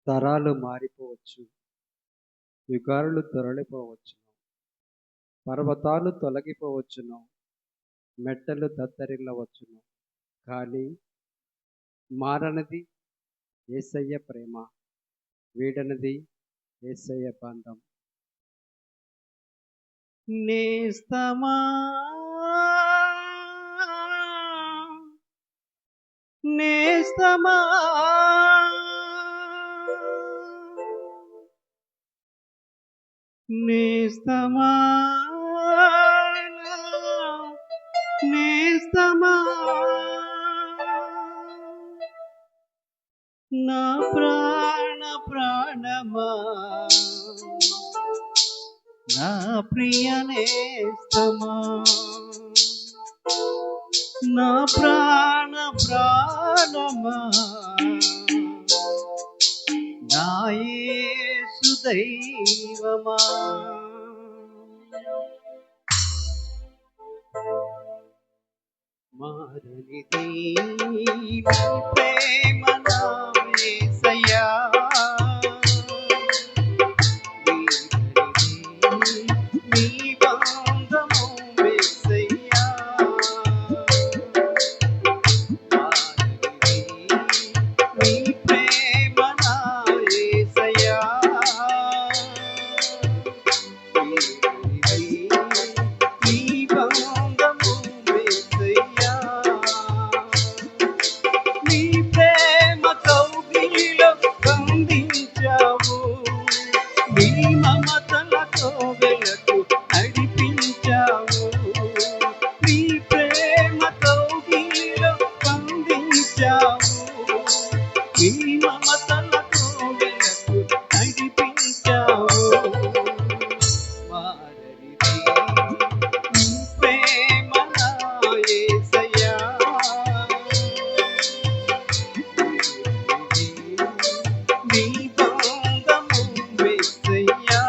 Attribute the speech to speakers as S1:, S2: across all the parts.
S1: తరాలు మారిపోవచ్చు, యుగాలు తొలగిపోవచ్చును, పర్వతాలు తొలగిపోవచ్చును, మెట్టలు దత్తరిల్లవచ్చును, కానీ మారనిది యేసయ్య ప్రేమ, వీడనిది యేసయ్య బంధం. నేస్తమా నేస్తమా నేస్తమా నేస్తమా నా ప్రాణమా నా ప్రియ నేస్తమా నా ప్రాణమా నా యేసు దైవమా మారనిది నీ ప్రేమ నా యేసయ్యా, నీ బంధము యేసయ్యా. మారనిది నీ ప్రేమ నా యేసయ్యా, నీ బంధము యేసయ్యా. నీ ప్రేమ కౌగిలిలో బంధించావు, నీ మమతలతో వెలకు నడిపించావు. నీ ప్రేమ కౌగిలిలో బంధించావు, నీ మమతలతో వెలకు నడిపించావు. మారనిది నీ ప్రేమ నా యేసయ్యా, నీ బంధము యేసయ్యా.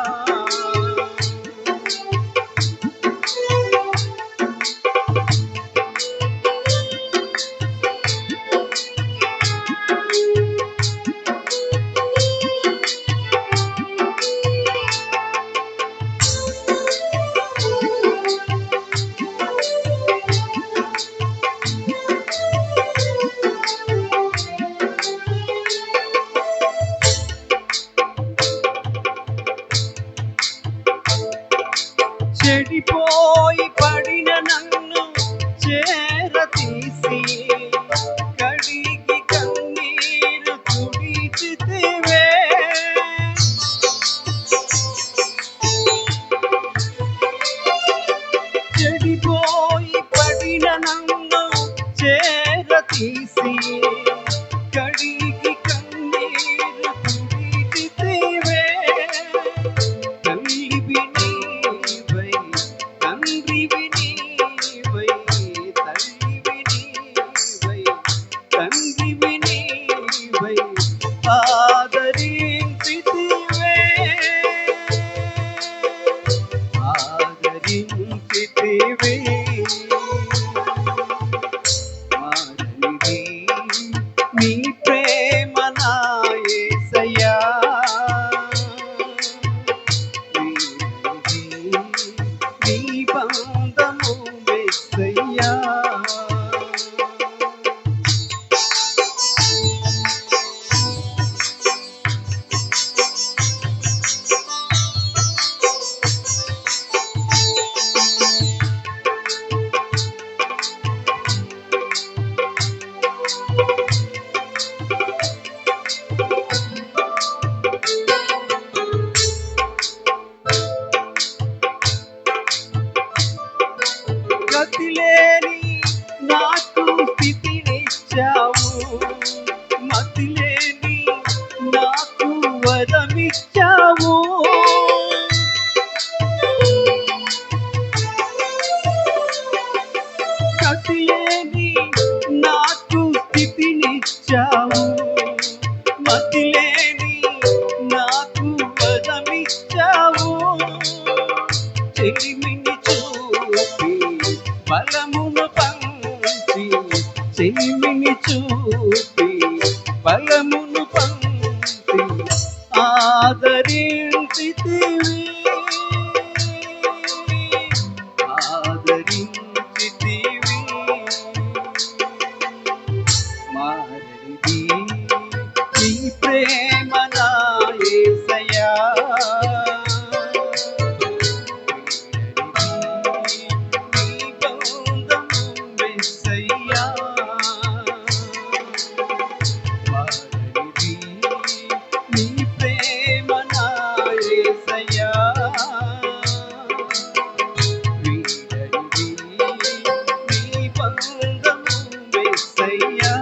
S1: చెడిపోయి పడిన నన్ను చేరతీసి కడిగి కన్నీరు తుడిచితివే. చెడిపోయి పడిన నన్ను చేరతీసి కడిగి కన్నీరు తుడిచితివే. తల్లివి నీవై, తండ్రివి నీవై, తల్లివి నీవై, తండ్రివి నీవై, ఆదరించితివే, ఆదరించితివే. మారనిది నీ ప్రేమ నా యేసయ్యా, నీ బంధము యేసయ్యా. గతిలేని నాకు స్థితినిచ్చావు, మతిలేని నాకు వరమిచ్చావు. గతిలేని నాకు స్థితినిచ్చావు, మతిలేని నాకు వరమిచ్చావు. చెలిమిని చూపి బలమును పంచి, చెలిమిని చూపి బలమును పంచి బంధము యేసయ్యా.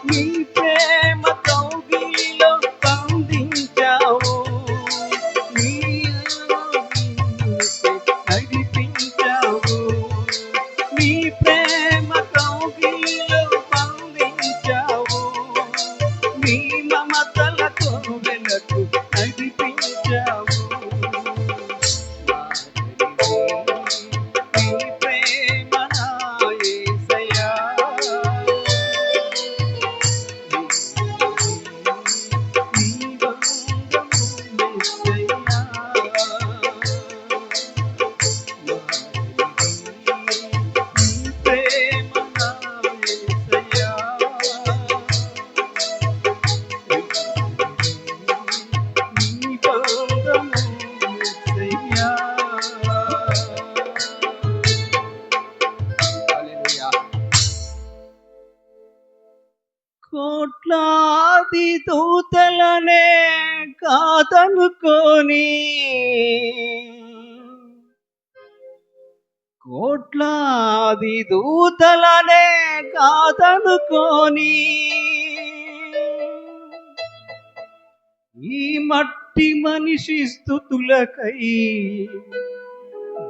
S1: నీ ప్రేమ కౌగిలిలో బంధించావు, నీ ఆజ్ఞలతో నడిపించావు. నీ ప్రేమ కౌగిలిలో బంధించావు, నీ మమతల కోవెలకు నడిపించావు. నీ ప్రేమ నా యేసయ్యా. నీ బంధము యేసయ్యా. నీ ప్రేమ నా యేసయ్యా. నీ బంధము యేసయ్యా. హల్లెలూయా. కోట్లాది దూతలనే కాదనుకోని, కోట్లాది దూతలనే కాదనుకోని, ఈ మట్టి మనిషి స్తుతులకై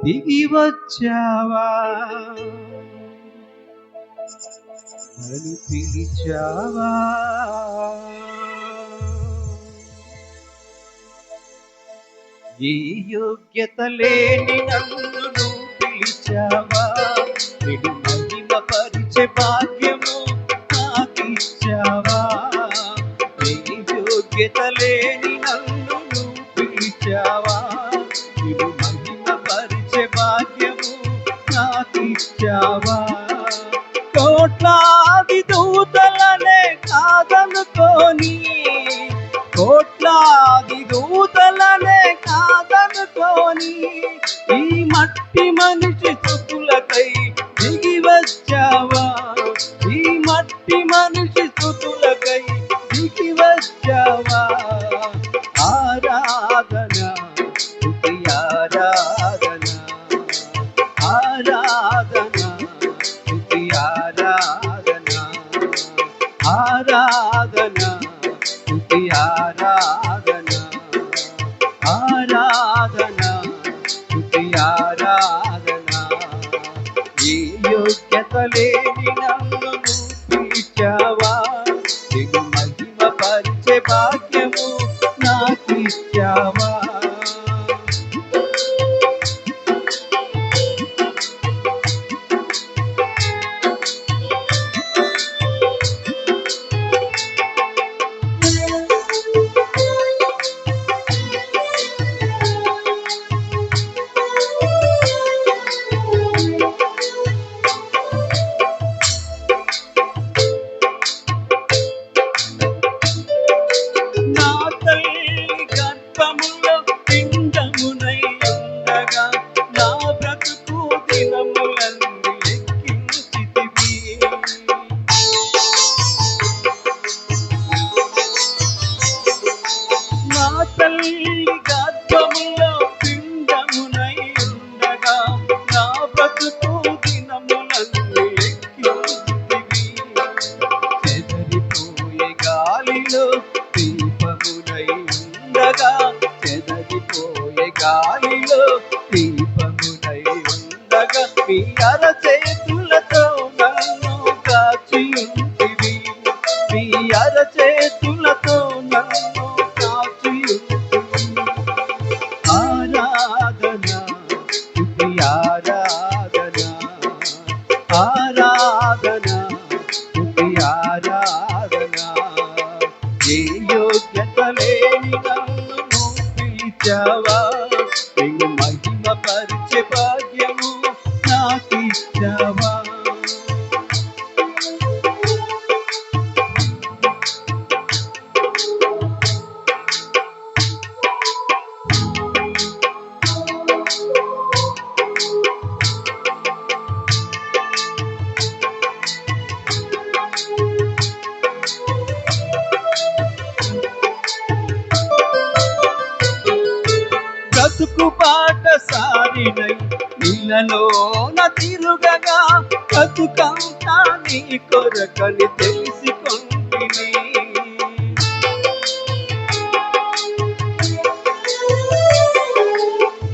S1: దిగి వచ్చావా, నన్ను పిలిచావా. ఈ యోగ్యత లేని నన్ను నువ్వు పిలిచావా, నిన్ను మహిమ పరిచే భాగ్యము నాకిచ్చావా. ఈ యోగ్యత లేని నన్ను నువ్వు పిలిచావా, నిన్ను మహిమ పరిచే భాగ్యము నాకిచ్చావా. కోట్లాది దూతలనే కాదనుకోని, కోట్లాది దూతలనే కాదనుకోని, ఈ మట్టి మనిషి స్తుతులకై దిగి వచ్చావా, ఈ మట్టి మనిషి స్తుతులకై దిగి వచ్చావా. ఆరాధన స్తుతి ఆరాధన, ఆరాధన స్తుతి ఆరాధన, ఆరాధన స్తుతి ఆరాధన, ఆరాధన స్తుతి ఆరాధన. ఈ యోగ్యత లేని నన్ను పిలిచావా, నిన్ను మహిమ పరిచే భాగ్యము నాకిచ్చావా. నా తల్లి గర్భములో పిండమునై ఉండగా, నా బ్రతుకు దినములన్నీ లెక్కించితివి. నా తల్లి గర్భములో పిండమునై ఉండగా, నా బ్రతుకు దినములన్నీ లెక్కించితివి. చెదరిపోయే గాలిలో దీపమునై ఉండగా, చెదరిపోయే గాలిలో దీపమునై ఉండగా, మీ అరచేతులతో నన్ను కాచి ఉంటివి, మీ అరచేతులతో నన్ను కాచి ఉంటివి. ఆరాధన స్తుతి ఆరాధన, ఆరాధన స్తుతి ఆరాధన. ఏ యోగ్యత లేని నన్ను నువ్వు పిలిచావా, నిన్ను మహిమ పరిచే భాగ్యము నాకిచ్చావా. బ్రతుకు బాట సారినై ఇళ్ళలోన తిరుగగా బ్రతుకంతా నీ కొరకని తెలిసికొంటిని.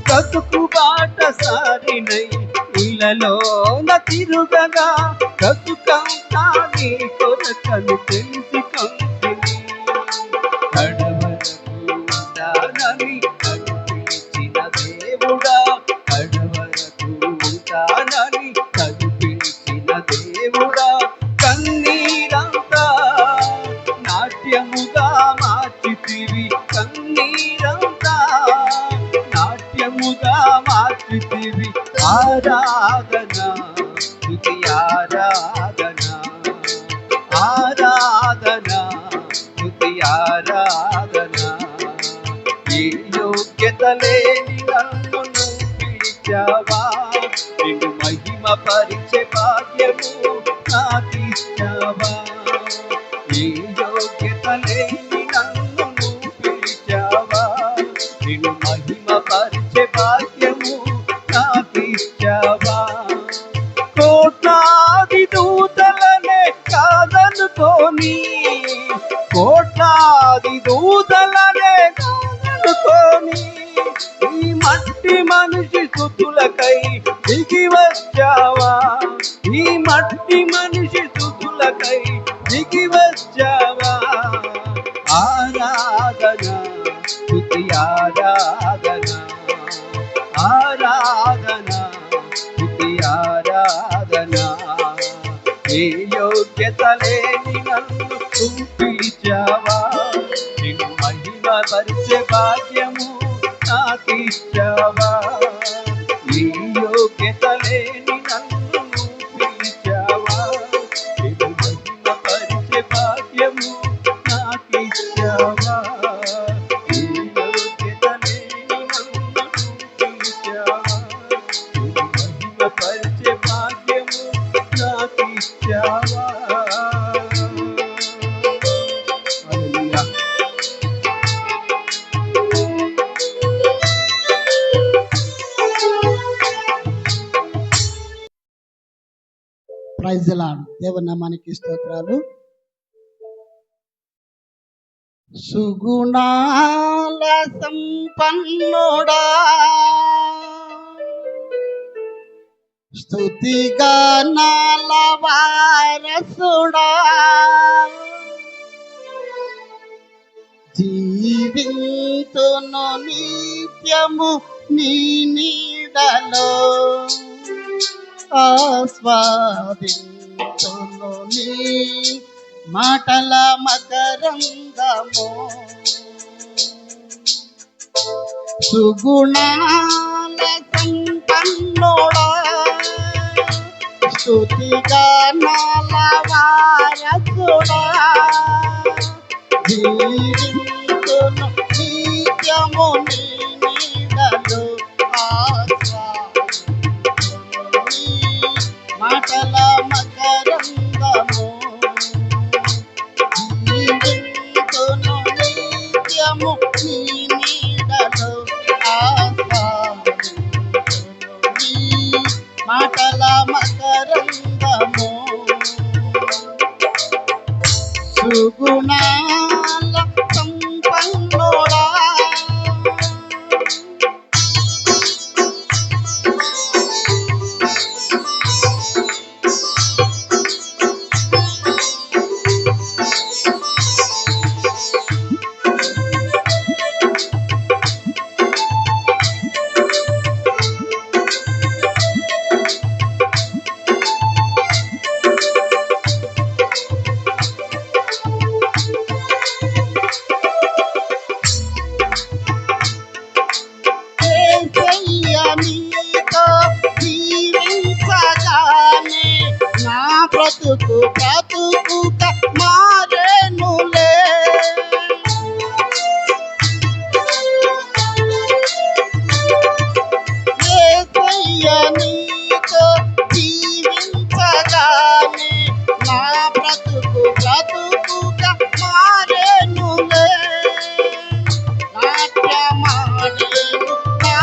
S1: బ్రతుకు బాట సారినై ఇళ్ళలోన తిరుగగా బ్రతుకంతా నీ కొరకని తెలిసికొంటిని. ఉంటానని నన్ను పిలిచిన దేవుడా, కడవరకు ఉంటానని నన్ను పిలిచిన దేవుడా, కన్నీరంతా నాట్యముగా మార్చితివి, కన్నీరంతా నాట్యముగా మార్చితివి. ఆరాధన స్తుతి ఆరాధన, ఆరాధన స్తుతి ఆరాధన. ఏ యోగ్యత లేని నన్ను పిలిచావా, నిన్ను మహిమ పరిచే భాగ్యము నాకిచ్చావా. ఏ యోగ్యత లేని నన్ను పిలిచావా, నిన్ను మహిమ పరిచే భాగ్యము నాకిచ్చావా. కోట్లాది దూతలనే కాదనుకోని, కోట్లాది దూతలనే కాదనుకోని, ఈ మట్టి మనిషి స్తుతులకై దిగి వచ్చావా, ఈ మట్టి మనిషి స్తుతులకై దిగి వచ్చావా. ఆరాధన స్తుతి ఆరాధన, ఆరాధన స్తుతి ఆరాధన. ఏ యోగ్యత లేని నన్ను పిలిచావా, నిన్ను మహిమ పరిచే భాగ్యము నాకిచ్చావా. ఏ యోగ్యత లేని నన్ను పిలిచావా, నిన్ను మహిమ పరిచే భాగ్యము నాకిచ్చావా. ఏ యోగ్యత లేని నన్ను పిలిచావా, నిన్ను మహిమ పరిచే భాగ్యము నాకిచ్చావా. హల్లెలూయా.
S2: Praise the Lord. దేవుని నామానికి స్తోత్రాలు. సుగుణాల సంపన్నుడా, స్తుతిగానాల వారసుడా, జీవింతును నిత్యము నీ నీడలో, ఆస్వాదింతును నీ మాటల మకరందము. సుగుణాల సంపన్నుడా, స్తుతిగానాల వారసుడా, జీవింతును నిత్యము నీ నీడలో, ఆస్వాదింతును నీ మాటల మకరందము. జీవింతును నిత్యము నీ నీడలో, ఆస్వాదింతును నీ మాటల మకరందము. సుగుణాల సంపన్నుడా, బ్రతుకు బ్రతుకుక మారెనులే. యేసయ్య నీతో జీవించగానే నా బ్రతుకు బ్రతుకుక మారెనులే. నాట్యమాడేను నా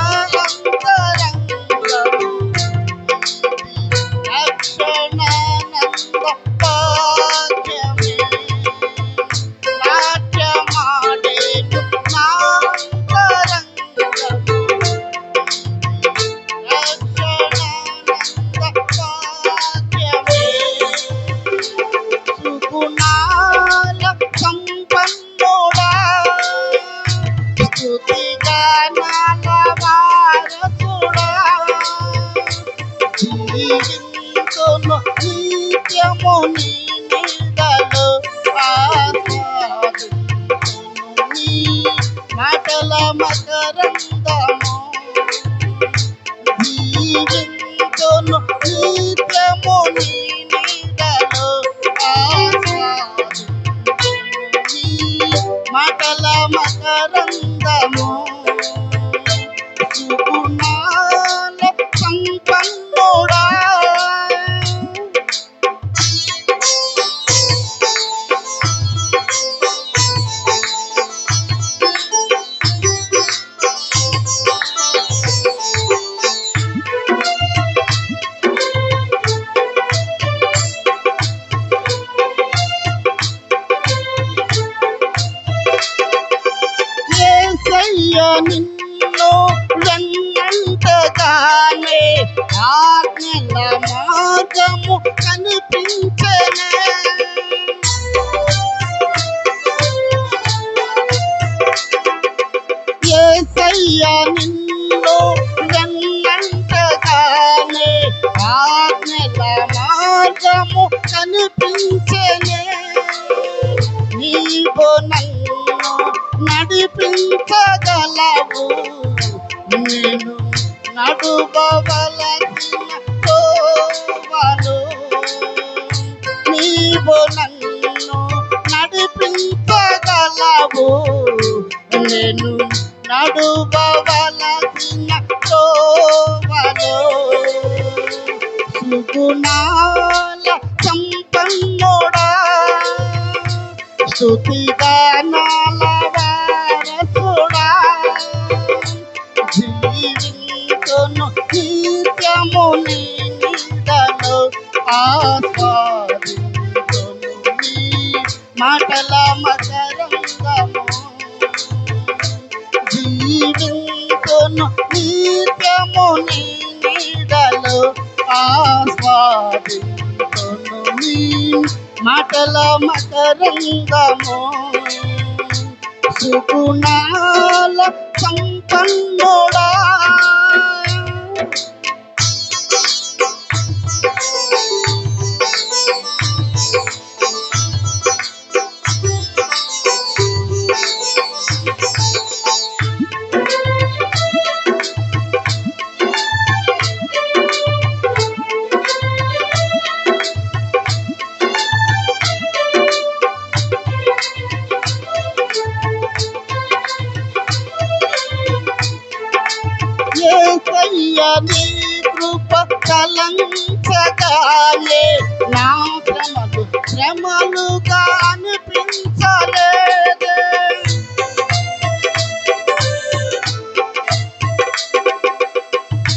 S2: గానాల వారసుడా జీవింతును నిత్యము నీ నీడలో ఆస్వాదింతును నీ మాటల మకరందము జీవింతును నిత్యము నీ నీడలో ఆస్వాదింతును నీ మాటల మకరందము సుగుణాల సంపన్నుడా యేసయ్య నిన్ను వెన్నంటగానే ఆజ్ఞల మార్గము కనిపించెనే యేసయ్య నిన్ను వెన్నంటగానే ఆజ్ఞల మార్గము కనిపించెనే నీవు నన్ను నడిపించగలవు నేను నడువవలసిన తోవలు నీవు నన్ను నడిపించగలవు నేను నడువవలసిన తోవలు సుగుణాల సంపన్నుడా స్తుతిగానాల వారసుడా జీవింతును నిత్యము నీ నీడలో ఆస్వాదింతును నీ మాటల మకరందము జీవింతును నిత్యము నీ నీడలో ఆస్వాదింతును నీ మాటల మకరందము సుగుణాల సంపన్నుడా యేసయ్య నీ కృప కలంచగానే నా శ్రమలుగా అనిపించలేదే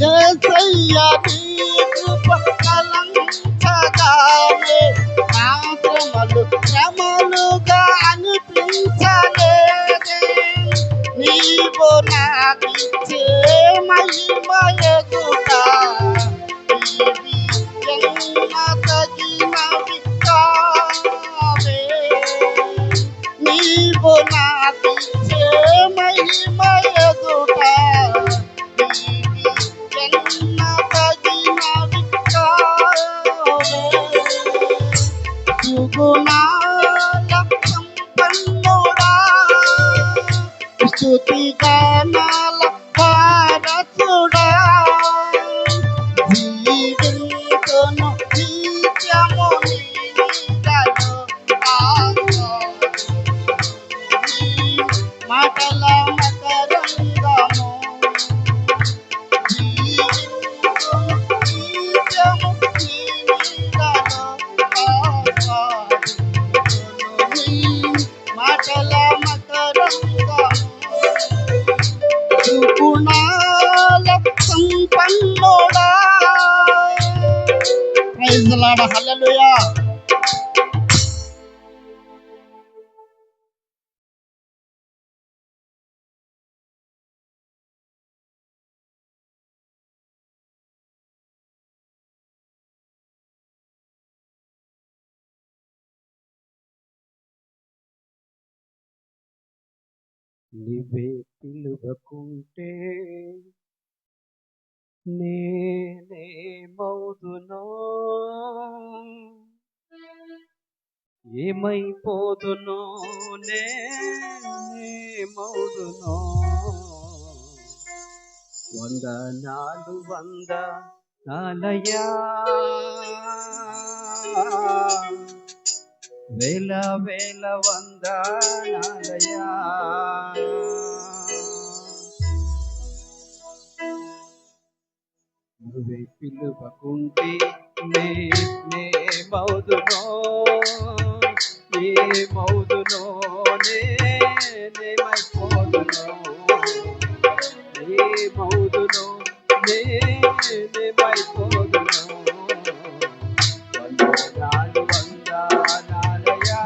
S2: యేసయ్య నీ కృప కలంచగానే నా శ్రమలుగా అనిపించలేదే నీవు నాకిచ్చే మహిమ ఎదుట ఇవి ఎన్న తగినవి కావే నీవు నాకిచ్చే మహిమ ఎదుట ఇవి ఎన్న తగినవి కావే సుగుణాల సంపన్నుడా స్తుతిగానాల వారసుడా జీవింతును నిత్యము నీ నీడలో ఆస్వాదింతును నీ మాటల మకరందము జీవింతును నిత్యము నీ నీడలో ఆస్వాదింతును నీ మాటల మకరందము సుగుణాల సంపన్నుడా ప్రైజ్ ది లార్డ్ హల్లెలూయా.
S1: నీవే పిలువకుంటే నేనేమవుదునో, ఏమైపోదునో, నేనేమవుదునో. వందనాలయా, వేల వేల వందనాలయా. నువ్వే పిలువకుంటే నేనేమవుదునో, ఏమవుదునో, నేనేమైపోదునో, ఏమవుదునో, నేనేమైపోదునో. వందనాలు వందనాలయా,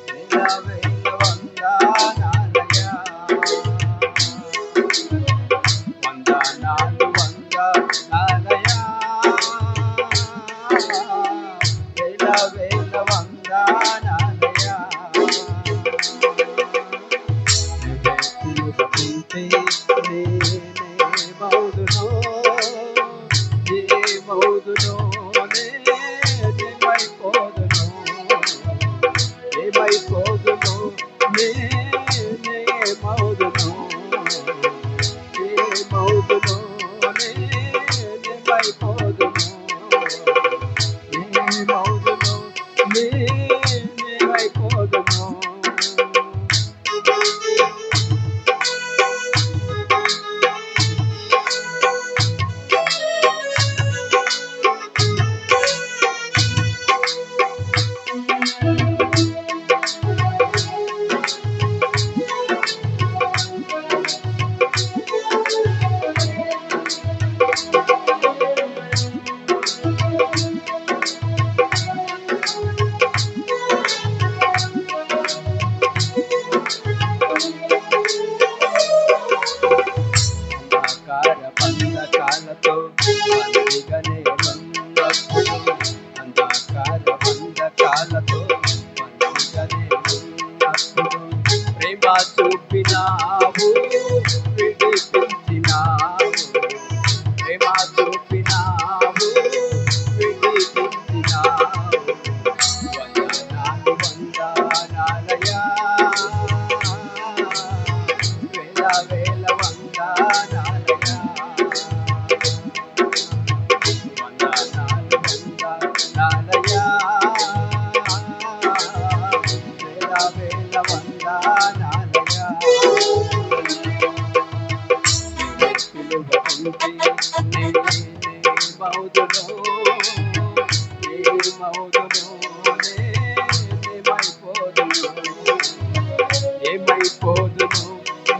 S1: వేల వేల వందనాలయా. వందనాలు వందనాలయా, వేల వేల వందనాలయా. పిలువకుంటే నేనేమవుదునో, ఏమవుదునో, నేనేమైపోదునో, ఏమైపోదునో, నేనేమవుదునో, ఏమవుదునో, నేనేమైపోదునో, ఏమవుదునో, నేనేమైపోదునో. అంధకార బంధకాలతో బందీగానే ఉన్నప్పుడు, అంధకార బంధకాలతో బందీగానే ఉన్నప్పుడు ప్రేమ చూపినావు, విడిపించినావు, ప్రేమ చూపినావు, విడిపించినావు. వందనాలు వందనాలయా, వేల వేల వందనాలయా. వందనాలు వందనాలయా, వేల వేల వందనాలయా. పిలువకుంటే నేనేమవుదునో, ఏమవుదునో, నేనేమైపోదునో, ఏమైపోదునో,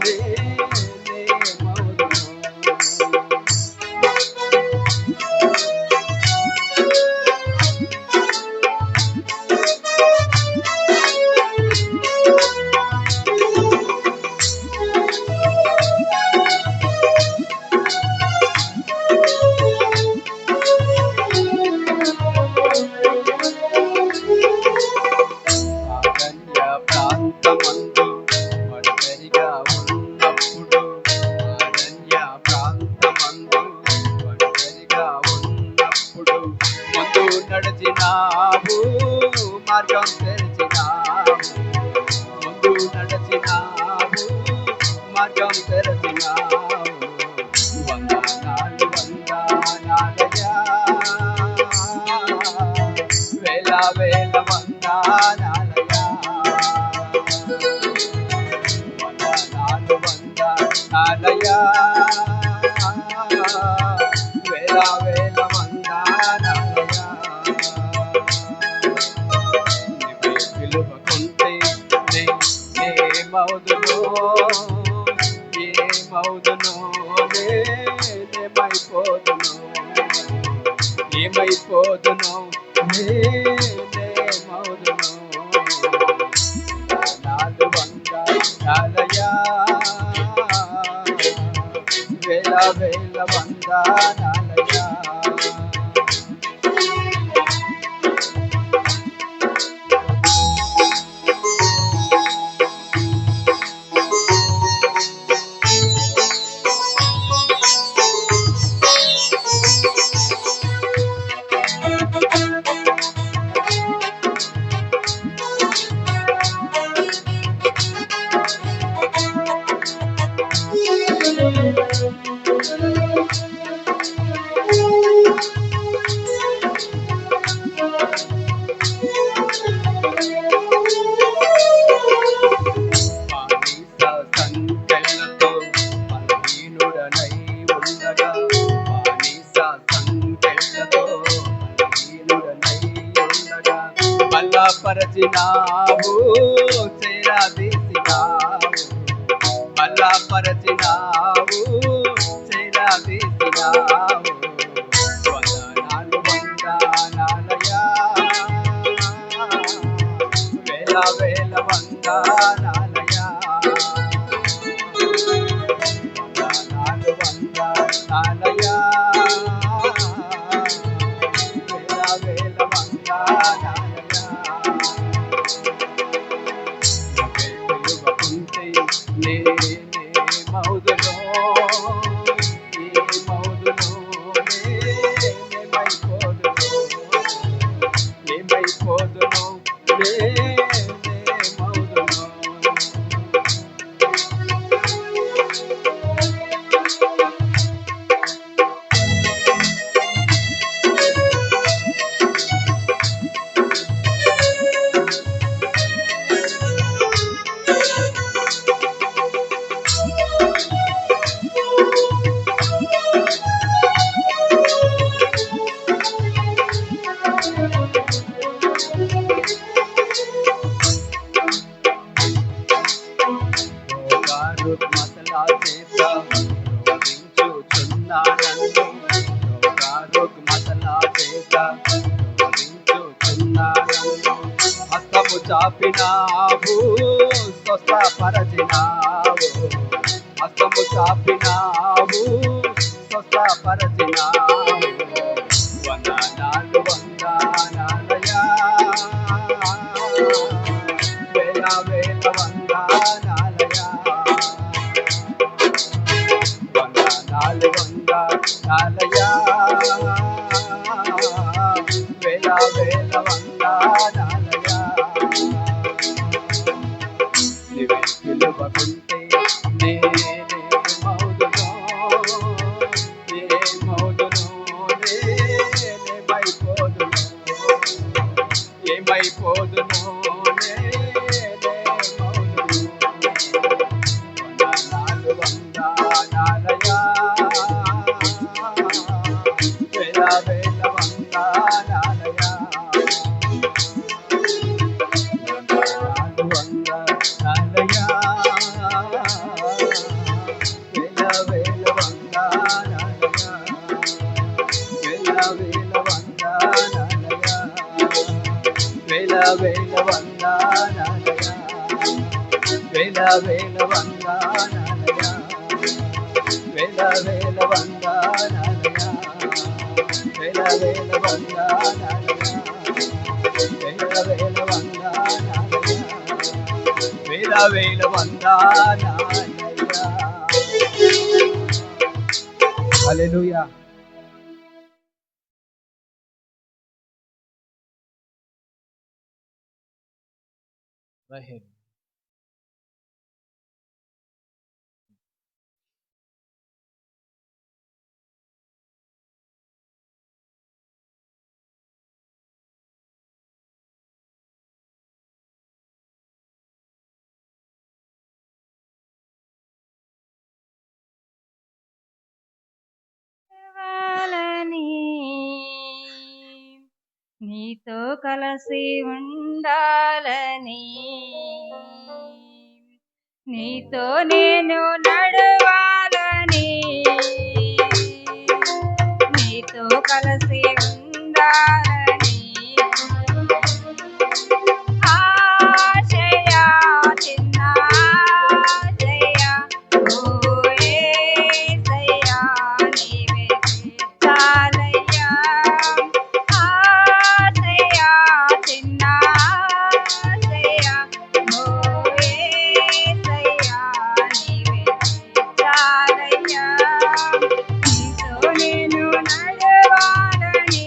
S1: నేనేమవుదునో. అరణ్య ప్రాంతమందు ఒంటరిగా ఉన్నప్పుడు, అరణ్య ప్రాంతమందు ఒంటరిగా ఉన్నప్పుడు ముందు నడిచినావు, మార్గం తెరచినావు, ముందు నడిచినావు, మార్గం తెరచినావు. వందనాలు వందనాలయా, వేల వేల వందనాలయా. వందనాలు వందనాలయా, వేల వేల వందనాలయా. నీవే పిలువకుంటే నేనేమవుదునో, ఏమవుదునో, నేనేమైపోదునో, ఏమైపోదునో, నేనేమవుదునో. వందనాలు వందనాలయా, వేల వేల వందనాలయా. బలపరచినావు, చేరదీసినావు, బలపరచినావు, చేరదీసినావు. వందనాలు వందనాలయా, వేల వేల వందనాలయా. వందనాలు వందనాలయా, వేల వేల వందనాలయా. పిలువకుంటే నేనే మౌదులో, ఈ మౌదులో ఏమైపోదును, నేనే మౌదులో. రుగ్మతల చేత రోధించుచున్నా నన్ను, రుగ్మతల చేత రోధించుచున్నా నన్ను. హస్తము చాపినావు, స్వస్థపరచినావు, హస్తము చాపినావు, స్వస్థపరచినావు. వందనాలు వందనాలయా, వేల వేల వందనాలయా. వందనాలు వందనాలయా, వేల వేల వందనాలయా. నీవే పిలువకుంటే నేనే మౌదులో, ఏ మౌదులో నేనేమైపోదును, ఏమైపోదును, నేనే మౌదును. వందనాలు వందనాలయా, వేల వేల వందనాలయా. వందనాలు వందనాలయా, వేల వేల వందనాలయా, వేల వేల వందనాలయా, వేల వేల వందనాలయా, వేల వేల వందనాలయా, వేల వేల వందనాలయా, వేల వేల వందనాలయా, వేల వేల వందనాలయా, వేల వేల వందనాలయా. హల్లెలూయా.
S3: నీతో కలిసి ఉండాలని, నీతో నేను నడవాలని, నీతో కలిసి ఉండాలని ఆశయ, చిన్న ఆశయ, ఓ యేసయ్యా నీవే చాలయ్యా. ఆశయ, చిన్న ఆశయ, ఓ యేసయ్యా నీవే చాలయ్యా. నీతో నేను నడవాలని,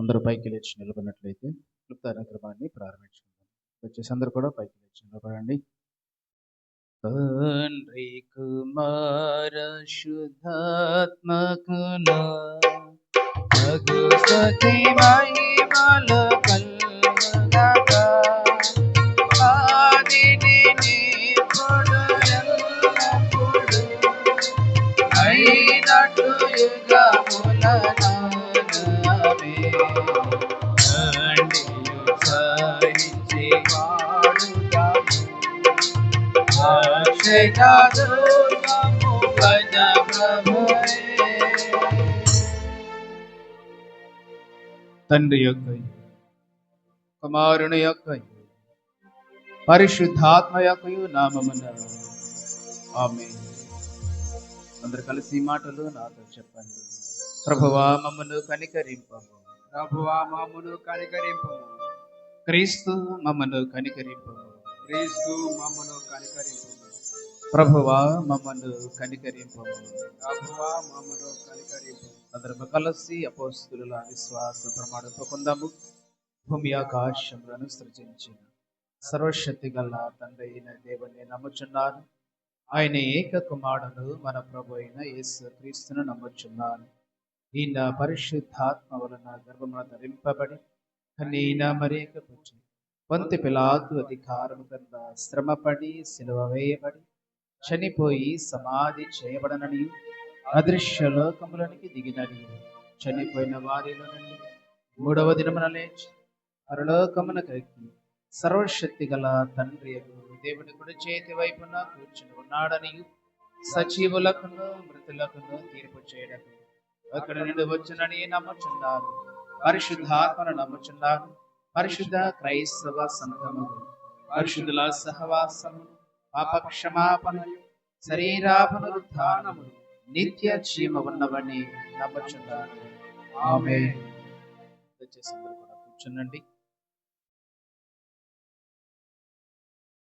S1: అందరూ పైకి లేచి నిలబడినట్లయితే క్లుప్త క్రమాన్ని ప్రారంభించుకుందాం. వచ్చేసి అందరూ కూడా పైకి లేచి నిలబడండి. తండ్రి కుమార శుద్ధాత్మకునా రఘు సతి మహిమల కల్వగత ఆదిని నిప్పుడు ఎల్లప్పుడు అయినట్టు యుగములనామే తండ్రియు సహించి వాడుదాము రక్షణదుర్గము భజ ప్రభువే. తండ్రి యొక్క కుమారుని యొక్క పరిశుద్ధాత్మ యొక్క నామమున ఆమేన్. అందరు కలిసి ఈ మాటలు నాతో చెప్పండి. ప్రభువా మమ్మను కనికరింపము.
S4: ప్రభువా మమ్మను కనికరింపము.
S1: క్రీస్తు మమ్మను కనికరింపము.
S4: క్రీస్తు మమ్మను కనికరింపము.
S1: ప్రభువా మమ్మను కనికరింపము.
S4: ప్రభువా మమ్మను కనికరింపము.
S1: అందరము కలిసి అపోస్తుల విశ్వాస ప్రమాణం పొందాము. భూమి ఆకాశములను సృజించిన సర్వశక్తి గల తండ్రి అయిన దేవుని నమ్ముచున్నాను. ఆయన ఏక కుమారుడు మన ప్రభు అయిన యేసు క్రీస్తును నమ్ముచున్నాను. ఈయన పరిశుద్ధాత్మ వలన గర్భమున ధరింపబడి కన్నీన మరేక పుచ్చి పొంతి పిలాతు అధికారము కింద శ్రమపడి సిలువ వేయబడి చనిపోయి సమాధి చేయబడనని అదృశ్య లోకములనికి దిగినని చనిపోయిన వారిలో నుండి మూడవ దినమున లేచి పరలోకమునకు ఎక్కి సర్వశక్తి గల తండ్రి దేవుని కుడి చేతి వైపున కూర్చుని ఉన్నాడని సజీవులకును మృతులకును తీర్పు చేయడం అక్కడ నుండి వచ్చునని నమ్ముచున్నాను. పరిశుద్ధాత్మను నమ్ముచున్నాను. పరిశుద్ధ క్రైస్తవ సంఘము పరిశుద్ధుల సహవాసము పాప క్షమాపణయు శరీరా పునరుద్ధానము నిత్య జీవమున్నవని నమ్ముచున్నాను. ఆమేన్. దయచేసి అందరూ కూడా కూర్చునండి.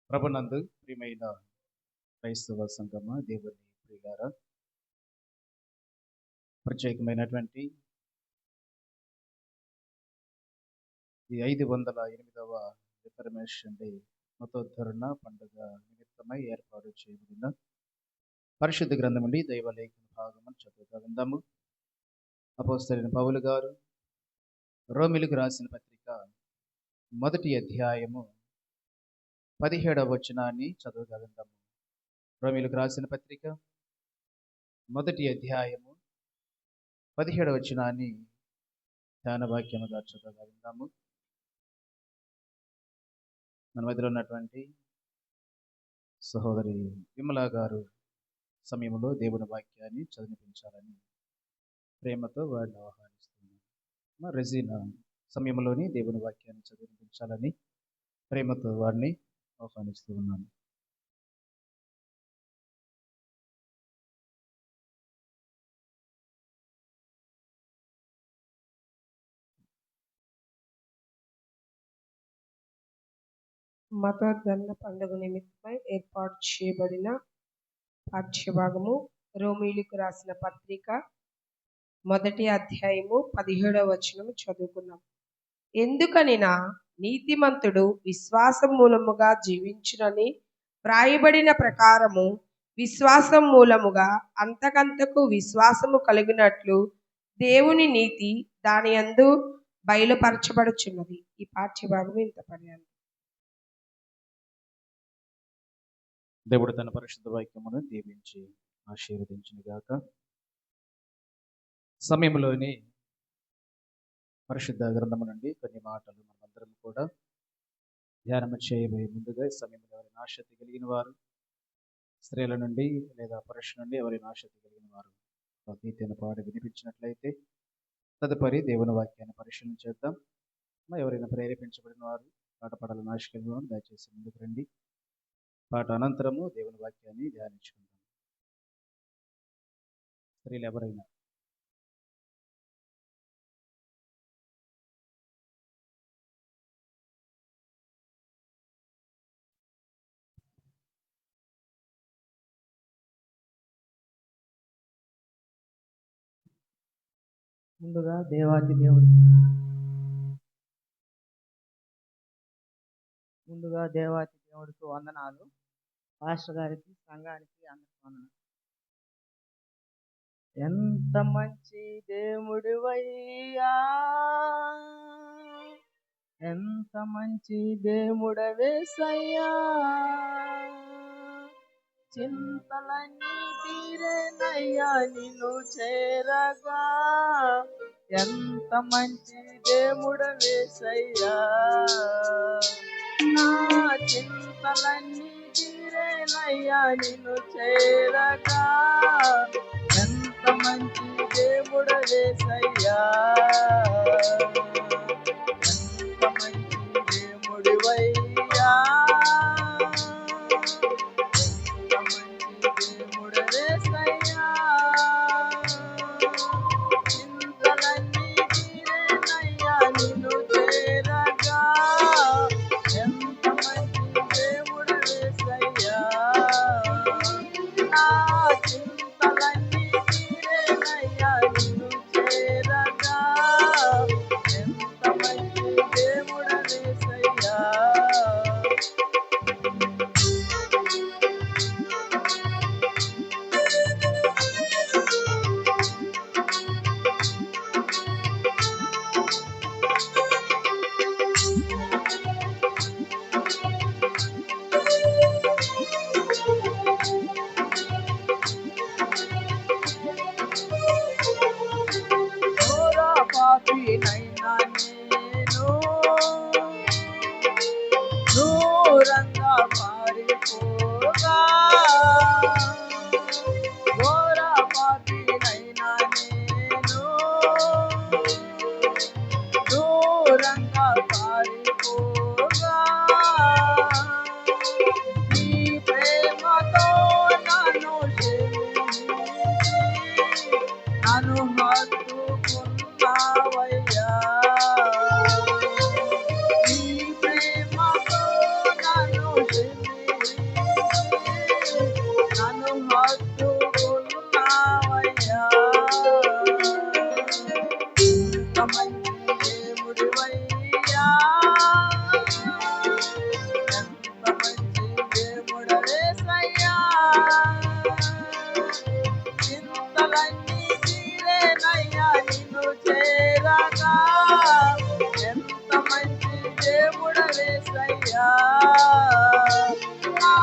S1: ప్రభునందు ప్రియమైన క్రైస్తవ సంఘము దేవుని ప్రియులారా, ప్రత్యేకమైనటువంటి ఈ 508వ రిఫర్మేషన్ డే మతోద్ధరణ పండుగ నిమిత్తమై ఏర్పాటు చేయబడిన పరిశుద్ధ గ్రంథం నుండి దైవలేఖన భాగము చదువుగా విందాము. అపోస్తలుడైన పౌలు గారు రోమిలకు రాసిన పత్రిక 1వ అధ్యాయము 17వ వచనాన్ని చదువుగా విందాము. రోమిలకు రాసిన పత్రిక 1వ అధ్యాయము 17వ వచనాన్ని ధ్యాన వాక్యముగా చదువుగా విందాము. మన మధ్యలో ఉన్నటువంటి సహోదరి విమలా గారు సమయంలో దేవుని వాక్యాన్ని చదివించాలని ప్రేమతో వారిని ఆహ్వానిస్తున్నాను. రెజీనా సమయంలోని దేవుని వాక్యాన్ని చదివించాలని ప్రేమతో వారిని ఆహ్వానిస్తూ ఉన్నాను.
S5: మతోద్ధరణ పండుగ నిమిత్తమై ఏర్పాటు చేయబడిన పాఠ్యభాగము రోమీయులకు రాసిన పత్రిక 1వ అధ్యాయము 17వ వచనము చదువుకున్నాం. ఎందుకనినా నీతిమంతుడు విశ్వాసం మూలముగా జీవించునని వ్రాయబడిన ప్రకారము విశ్వాసం మూలముగా అంతకంతకు విశ్వాసము కలిగినట్లు దేవుని నీతి దాని యందు బయలుపరచబడుచున్నది. ఈ పాఠ్యభాగము ఇంత పర్యాయం.
S1: దేవుడు తన పరిశుద్ధ వాక్యమును దీవించి ఆశీర్వదించును గాక. సమయంలోని పరిశుద్ధ గ్రంథము నుండి కొన్ని మాటలు మనమందరం కూడా ధ్యానం చేయబోయే ముందుగా ఈ సమయంలో ఎవరైనా ఆసక్తి కలిగిన వారు, స్త్రీల నుండి లేదా పురుషుల నుండి ఎవరైనా ఆసక్తి కలిగిన వారు గీతైన పాట వినిపించినట్లయితే తదుపరి దేవుని వాక్యాన్ని పరిశీలన చేద్దాం. ఎవరైనా ప్రేరేపించబడిన వారు పాట పాడాలని ఆశ కలిగిన వారు దయచేసి ముందుకు రండి. పాట అనంతరము దేవుని వాక్యాన్ని ధ్యానించుకుందాం. స్త్రీలు ఎవరైనా
S6: ముందుగా దేవాతి దేవుడికి వందనాలు. పాస్టర్ గారికి, సంఘానికి అందరికీ వందనాలు. ఎంత మంచి దేవుడివయ్యా, ఎంత మంచి దేవుడవేసయ్యా, చింతలన్నీ తీరేనయ్యా నిన్ను చేరగా, ఎంత మంచి దేవుడవేసయ్యా, నా చింతలన్నీ తీరేనయ్యా నిన్ను చేరగా, ఎంత మంచి దేవుడవేసయ్యా, ఎంత మంచి దేవుడివయ్యా, ఎంత మంచి దేవుడవేసయ్యా, చింతలన్నీ తీరేనయ్యా నిన్ను చేరగా, ఎంత మంచి దేవుడవేసయ్యా, నా చింతలన్నీ తీరేనయ్యా నిన్ను చేరగా, ఎంత మంచి దేవుడవేసయ్యా. ఘోర పాపినైనా నేను దూరంగా పారిపోగా, ఘోర పాపినైనా నేను దూరంగా పారిపోగా, నీ ప్రేమతో నన్ను క్షమించి నన్ను హత్తుకున్నావయ్యా, నీ ప్రేమతో నన్ను క్షమించి నన్ను హత్తుకున్నావయ్యా, ఎంత మంచి దేవుడివయ్యా, ఎంత మంచి దేవుడవేసయ్యా, చింతలన్నీ తీరేనయ్యా నిన్ను చేరగా, ఎంత మంచి దేవుడవేసయ్యా, నా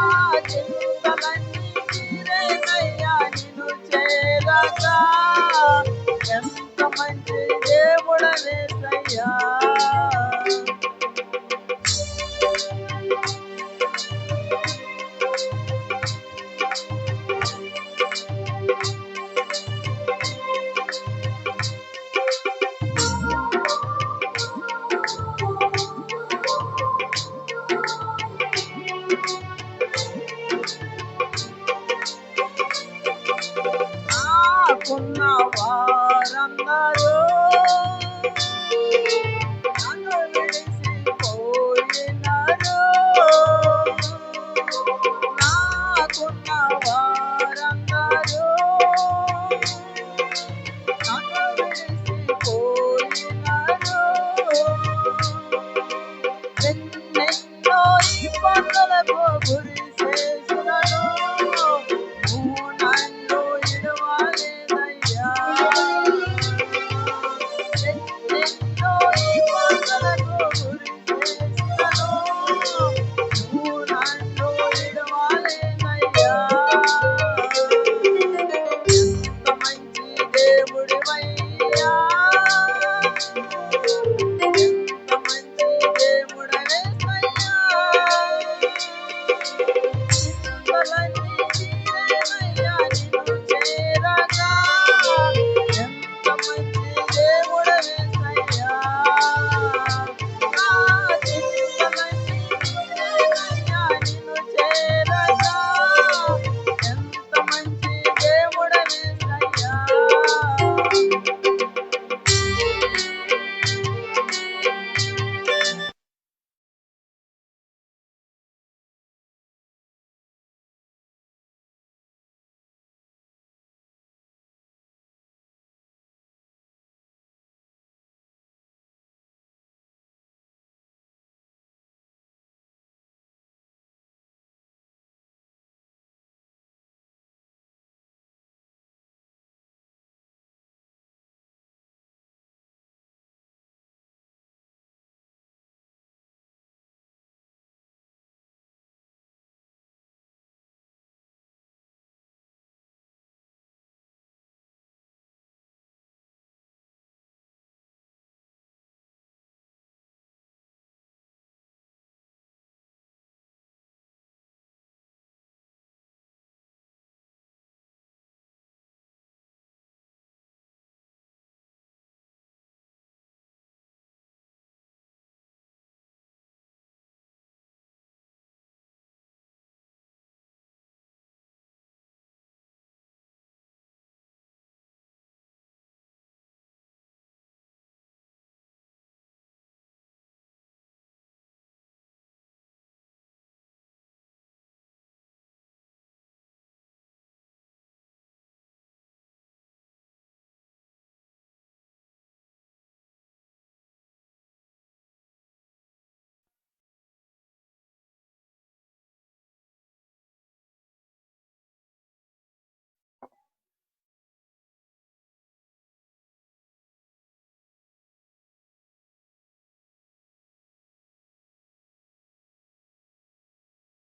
S6: చింతలన్నీ తీరేనయ్యా నిన్ను చేరగా, ఎంత మంచి దేవుడవేసయ్యా. నాకున్న వారందరూ నన్ను విడిసిపోయినారు, నాకున్న వారందరూ నన్ను విడిసిపోయినారు, ఎన్నెన్నో ఇబ్బందులకు గురి చేసినను నువ్వు నన్ను విడువలేదయ్యా, ఎన్నెన్నో ఇబ్బందులకు గురి చేసినను నువ్వు నన్ను విడువలేదయ్యా, ఎంత మంచి దేవుడివయ్యా, ఎంత మంచి దేవుడవేసయ్యా, చింతలన్నీ తీరేనయ్యా నిన్ను చేరగా, ఎంత మంచి దేవుడవేసయ్యా, నా చింతలన్నీ తీరేనయ్యా నిన్ను చేరగా, ఎంత మంచి దేవుడవేసయ్యా.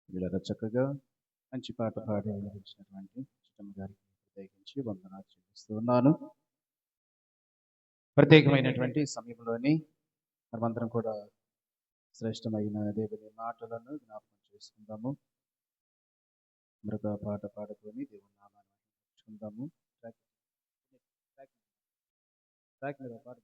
S1: వీళ్ళ చక్కగా మంచి పాట పాడి వివరించినటువంటి చిట్టమ్మ గారికి ప్రత్యేకించి వందనాలు చెల్లిస్తూ ఉన్నాను. ప్రత్యేకమైనటువంటి సమయంలోని మనమందరం కూడా శ్రేష్టమైన దేవుని మాటలను జ్ఞాపకం చేసుకుందాము. మరొక పాట పాడుకొని దేవుని నామాన్ని మహిమపరుచుకుందాము. ట్రాక్ మీద పాట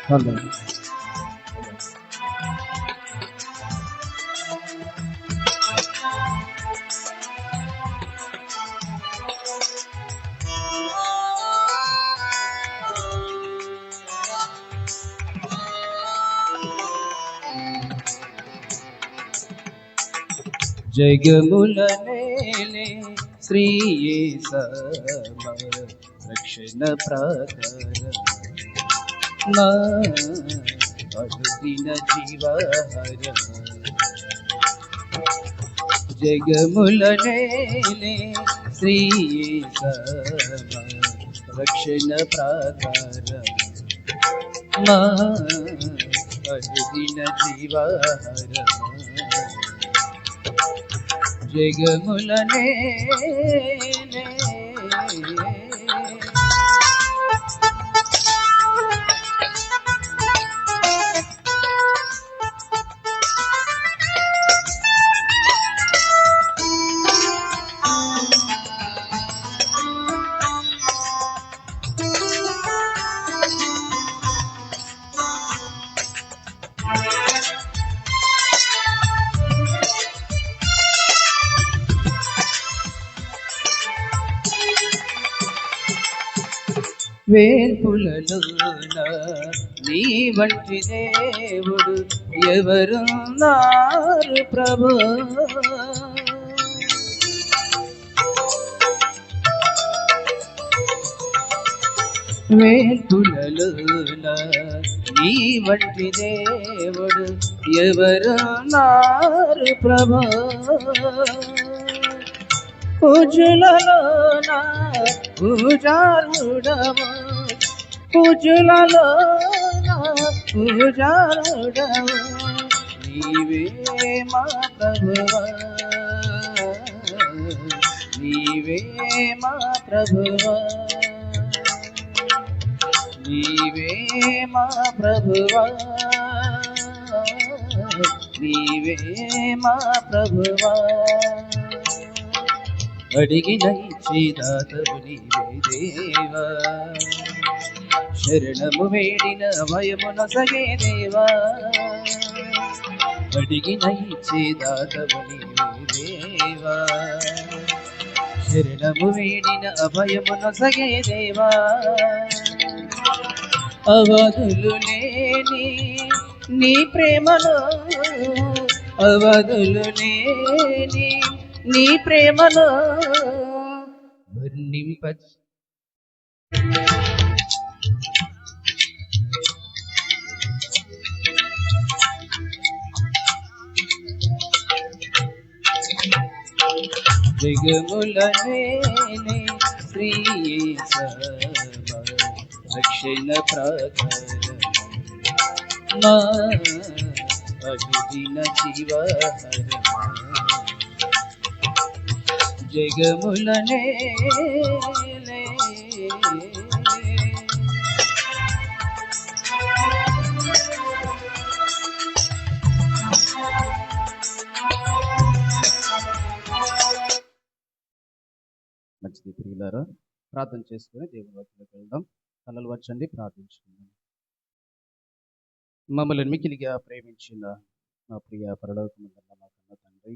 S1: హలో. జగములనేలే శ్రీ యేసమ రక్షణ ప్రాకార నా అనుదిన జీవహర జగములనేలే శ్రీ యేసమ రక్షణ ప్రాకార నా అనుదిన జీవహర జగములనే వేల్పులలోన నీ వంటి దేవుడు ఎవరున్నారు ప్రభు. వేల్పులలోన నీ వంటి దేవుడు ఎవరున్నారు ప్రభు. పూజలలోన పూజారుడము పూజలలోన పూజారుడము నీవే మా ప్రభువా నీవే మా ప్రభువా నీవే మా ప్రభువా నీవే మా ప్రభువా అడిగిన ఇచ్చేదాతవు నీవే దేవా శరణము వేడిన భయమున సగే దేవా అడిగిన ఇచ్చేదాతవు నీవే దేవా శరణము వేడిన అభయమున సగే దేవా అవధులు లేని నీ ప్రేమలో అవధులు లేని నీ ప్రేమలో వర్ణింప జగములనేలే శ్రీ యేసమ రక్షణ ప్రాకార నా అనుదిన జీవహర జగములనేలే మంచిది ప్రియులారా, ప్రార్థన చేసుకుని దేవుని వద్దకు వెళ్దాం. కళ్ళలు వచ్చండి, ప్రార్థించుకుందాం. మమ్మల్ని మికిలిగా ప్రేమించిన మా ప్రియ పరలోకమందున్న మా కన్న తండ్రి,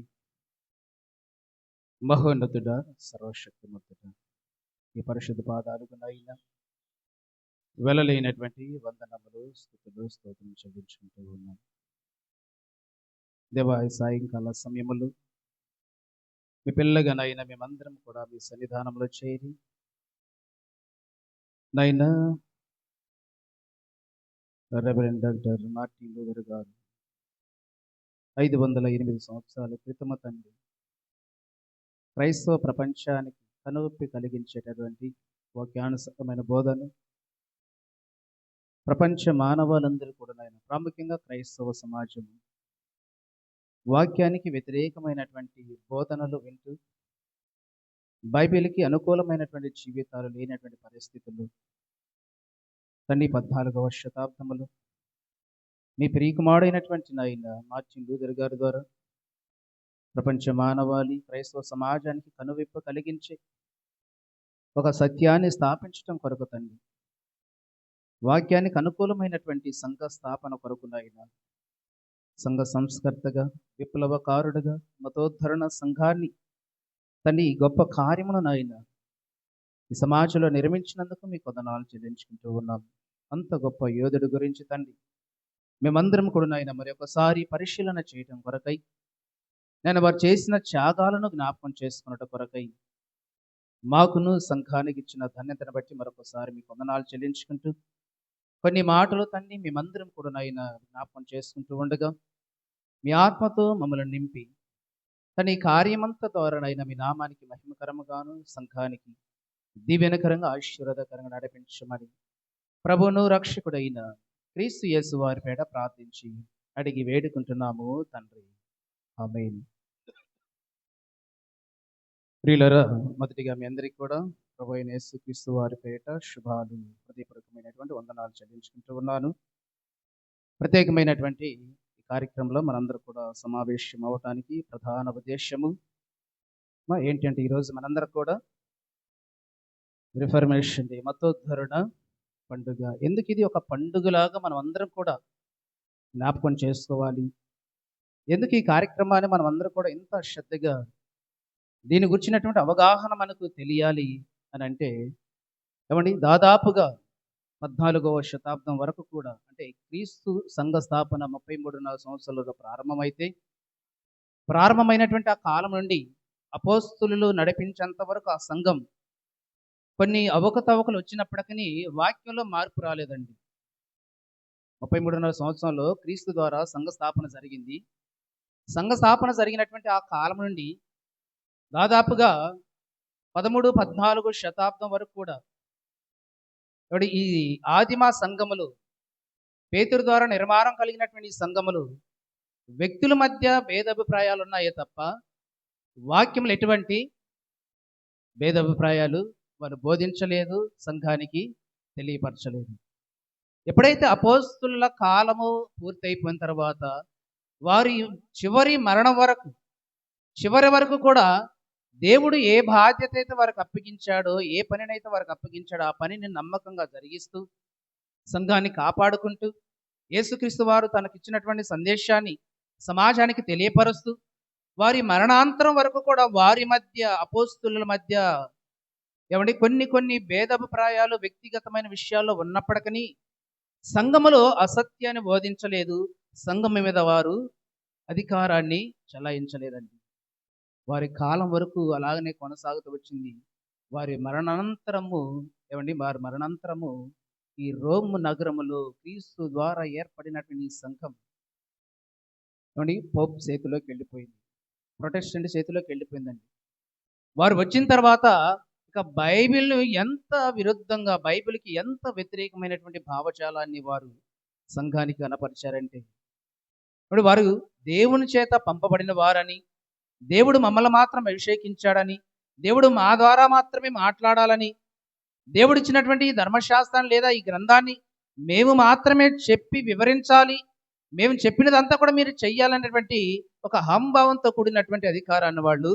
S1: మహోన్నతుడా, సర్వశక్తిమంతుడా, ఈ పరిశుద్ధ పాదాలకు నైనా వెళ్ళలేనటువంటి వందనములు, స్తుతులు, స్తోత్రం చెల్లించుకుంటూ ఉన్నాం. దేవా, ఈ సాయంకాల సమయములు మీ పిల్లగా నైనా మేమందరం కూడా మీ సన్నిధానంలో చేరి నైనా రెవరెండ్ డాక్టర్ మార్టిన్ లూథర్ గారు 508 సంవత్సరాల క్రితమ తండ్రి క్రైస్తవ ప్రపంచానికి కనువిప్పి కలిగించేటటువంటి వాక్యానుసరమైన బోధన ప్రపంచ మానవాళందరూ కూడా ఆయన ప్రాముఖ్యంగా క్రైస్తవ సమాజం వాక్యానికి వ్యతిరేకమైనటువంటి బోధనలు వింటూ బైబిల్కి అనుకూలమైనటువంటి జీవితాలు లేనటువంటి పరిస్థితులు తండ్రి 14వ శతాబ్దములో మీ ప్రియకుమారుడైనటువంటి నాయన మార్టిన్ లూథర్ గారి ద్వారా ప్రపంచ మానవాళి క్రైస్తవ సమాజానికి కనువిప్ప కలిగించే ఒక సత్యాన్ని స్థాపించడం కొరకు తండ్రి వాక్యానికి అనుకూలమైనటువంటి సంఘ స్థాపన కొరకు నాయన సంఘ సంస్కర్తగా విప్లవకారుడుగా మతోద్ధరణ సంఘాన్ని తండ్రి ఈ గొప్ప కార్యమును నాయన ఈ సమాజంలో నిర్మించినందుకు మీకు వందనాలు చెల్లించుకుంటూ ఉన్నాం. అంత గొప్ప యోధుడు గురించి తండ్రి మేమందరం కూడా నాయన మరి ఒకసారి పరిశీలన చేయడం కొరకై నేను వారు చేసిన త్యాగాలను జ్ఞాపకం చేసుకున్నట్టు కొరకై మాకును సంఘానికి ఇచ్చిన ధన్యతను బట్టి మరొకసారి మీకు వందనాలు చెల్లించుకుంటూ కొన్ని మాటలు తండ్రి మేమందరం కూడా నాయన జ్ఞాపకం చేసుకుంటూ ఉండగా మీ ఆత్మతో మమ్మల్ని నింపి తన ఈ కార్యమంతా ద్వారానైనా మీ నామానికి మహిమకరముగాను సంఘానికి దీవెనకరంగా ఆశీర్వాదకరంగా నడిపించమని ప్రభువును రక్షకుడైన క్రీస్తు యేసు వారి పేట ప్రార్థించి అడిగి వేడుకుంటున్నాము తండ్రి. ఆమేన్. ప్రియులరా, మొదటిగా మీ అందరికీ కూడా ప్రభు అయిన యేసుక్రీస్తు వారి పేట శుభాలు హృదయపూర్వకమైనటువంటి వందనాలు చెల్లించుకుంటూ ఉన్నాను. ప్రత్యేకమైనటువంటి ఈ కార్యక్రమంలో మనందరూ కూడా సమావేశం అవటానికి ప్రధాన ఉద్దేశము ఏంటంటే ఈరోజు మనందరూ కూడా రిఫర్మేషన్ డే, మతోద్ధరణ పండుగ. ఎందుకు ఇది ఒక పండుగలాగా మనం అందరం కూడా జ్ఞాపకం చేసుకోవాలి? ఎందుకు ఈ కార్యక్రమాన్ని మనం అందరం కూడా ఇంత శ్రద్ధగా దీని గురించినటువంటి అవగాహన మనకు తెలియాలి అని అంటే ఏమండి, దాదాపుగా 14వ శతాబ్దం వరకు కూడా అంటే క్రీస్తు సంఘ స్థాపన 33 సంవత్సరాలుగా ప్రారంభమైనటువంటి ఆ కాలం నుండి అపోస్తులు నడిపించేంత వరకు ఆ సంఘం కొన్ని అవకతవకలు వచ్చినప్పటికీ వాక్యంలో మార్పు రాలేదండి. 33 సంవత్సరంలో క్రీస్తు ద్వారా సంఘ స్థాపన జరిగింది. సంఘ స్థాపన జరిగినటువంటి ఆ కాలం నుండి దాదాపుగా 13-14 శతాబ్దం వరకు కూడా ఈ ఆదిమ సంఘములు, పేతురు ద్వారా నిర్మాణం కలిగినటువంటి సంఘములు వ్యక్తుల మధ్య భేదాభిప్రాయాలు ఉన్నాయే తప్ప వాక్యములు ఎటువంటి భేదాభిప్రాయాలు వారు బోధించలేదు, సంఘానికి తెలియపరచలేదు. ఎప్పుడైతే అపోస్తుల కాలము పూర్తయిపోయిన తర్వాత వారి చివరి మరణం వరకు, చివరి వరకు కూడా దేవుడు ఏ బాధ్యత అయితే వారికి అప్పగించాడో, ఏ పనినైతే వారికి అప్పగించాడో ఆ పనిని నమ్మకంగా జరిగిస్తూ సంఘాన్ని కాపాడుకుంటూ యేసుక్రీస్తు వారు తనకిచ్చినటువంటి సందేశాన్ని సమాజానికి తెలియపరుస్తూ వారి మరణాంతరం వరకు కూడా వారి మధ్య, అపోస్తుల మధ్య కొన్ని భేదాభిప్రాయాలు వ్యక్తిగతమైన విషయాల్లో ఉన్నప్పటికీ సంఘములో అసత్యాన్ని బోధించలేదు, సంఘం మీద వారు అధికారాన్ని చలాయించలేదండి. వారి కాలం వరకు అలాగనే కొనసాగుతూ వచ్చింది. వారి మరణాంతరము ఈ రోమ్ నగరములో క్రీస్తు ద్వారా ఏర్పడినటువంటి ఈ సంఘం పోప్ చేతిలోకి వెళ్ళిపోయింది, ప్రొటెస్టెంట్ చేతిలోకి వెళ్ళిపోయిందండి. వారు వచ్చిన తర్వాత ఇక బైబిల్ను ఎంత విరుద్ధంగా, బైబిల్కి ఎంత వ్యతిరేకమైనటువంటి భావజాలాన్ని వారు సంఘానికి కనపరిచారంటే, ఇప్పుడు వారు దేవుని చేత పంపబడిన వారని, దేవుడు మమ్మల్ని మాత్రం అభిషేకించాడని, దేవుడు మా ద్వారా మాత్రమే మాట్లాడాలని, దేవుడు ఇచ్చినటువంటి ఈ ధర్మశాస్త్రాన్ని లేదా ఈ గ్రంథాన్ని మేము మాత్రమే చెప్పి వివరించాలి, మేము చెప్పినదంతా కూడా మీరు చెయ్యాలనేటువంటి ఒక హంభావంతో కూడినటువంటి అధికారాన్ని వాళ్ళు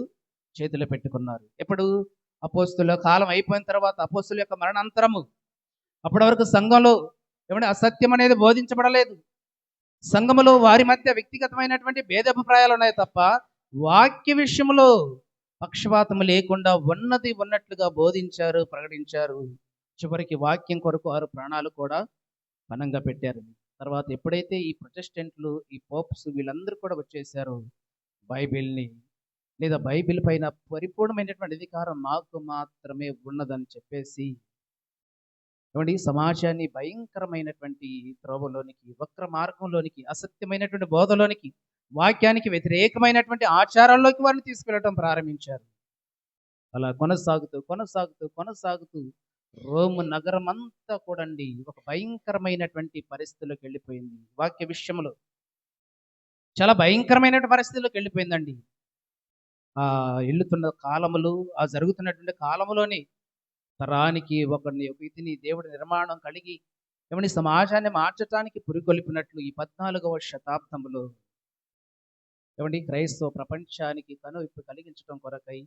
S1: చేతిలో పెట్టుకున్నారు. ఎప్పుడు? అపోస్తుల కాలం అయిపోయిన తర్వాత, అపోస్తుల యొక్క మరణాంతరము. అప్పటి వరకు సంఘంలో అసత్యం అనేది బోధించబడలేదు. సంఘములో వారి మధ్య వ్యక్తిగతమైనటువంటి భేదాభిప్రాయాలు ఉన్నాయి తప్ప వాక్య విషయంలో పక్షపాతం లేకుండా ఉన్నది ఉన్నట్లుగా బోధించారు, ప్రకటించారు. చివరికి వాక్యం కొరకు వారు ప్రాణాలు కూడా పణంగా పెట్టారు. తర్వాత ఎప్పుడైతే ఈ ప్రొటెస్టెంట్లు, ఈ పోప్స్ వీళ్ళందరూ కూడా వచ్చేసారో బైబిల్ని లేదా బైబిల్ పైన పరిపూర్ణమైనటువంటి అధికారం మాకు మాత్రమే ఉన్నదని చెప్పేసి ఏమండి సమాజాన్ని భయంకరమైనటువంటి త్రోవలోనికి, వక్ర మార్గంలోనికి, అసత్యమైనటువంటి బోధలోనికి, వాక్యానికి వ్యతిరేకమైనటువంటి ఆచారాల్లోకి వారిని తీసుకెళ్ళటం ప్రారంభించారు. అలా కొనసాగుతూ కొనసాగుతూ కొనసాగుతూ రోమ్ నగరం అంతా కూడండి ఒక భయంకరమైనటువంటి పరిస్థితిలోకి వెళ్ళిపోయింది. వాక్య విషయంలో చాలా భయంకరమైనటువంటి పరిస్థితిలోకి వెళ్ళిపోయిందండి. ఆ వెళ్తున్న కాలములు, ఆ జరుగుతున్నటువంటి కాలములోని తరానికి ఒకరిని ఒక ఇతిని దేవుడి నిర్మాణం కలిగి ఏమని సమాజాన్ని మార్చడానికి పురికొల్పినట్లు ఈ 14వ శతాబ్దంలో ఏమండి క్రైస్తవ ప్రపంచానికి కనువిప్పు కలిగించడం కొరకై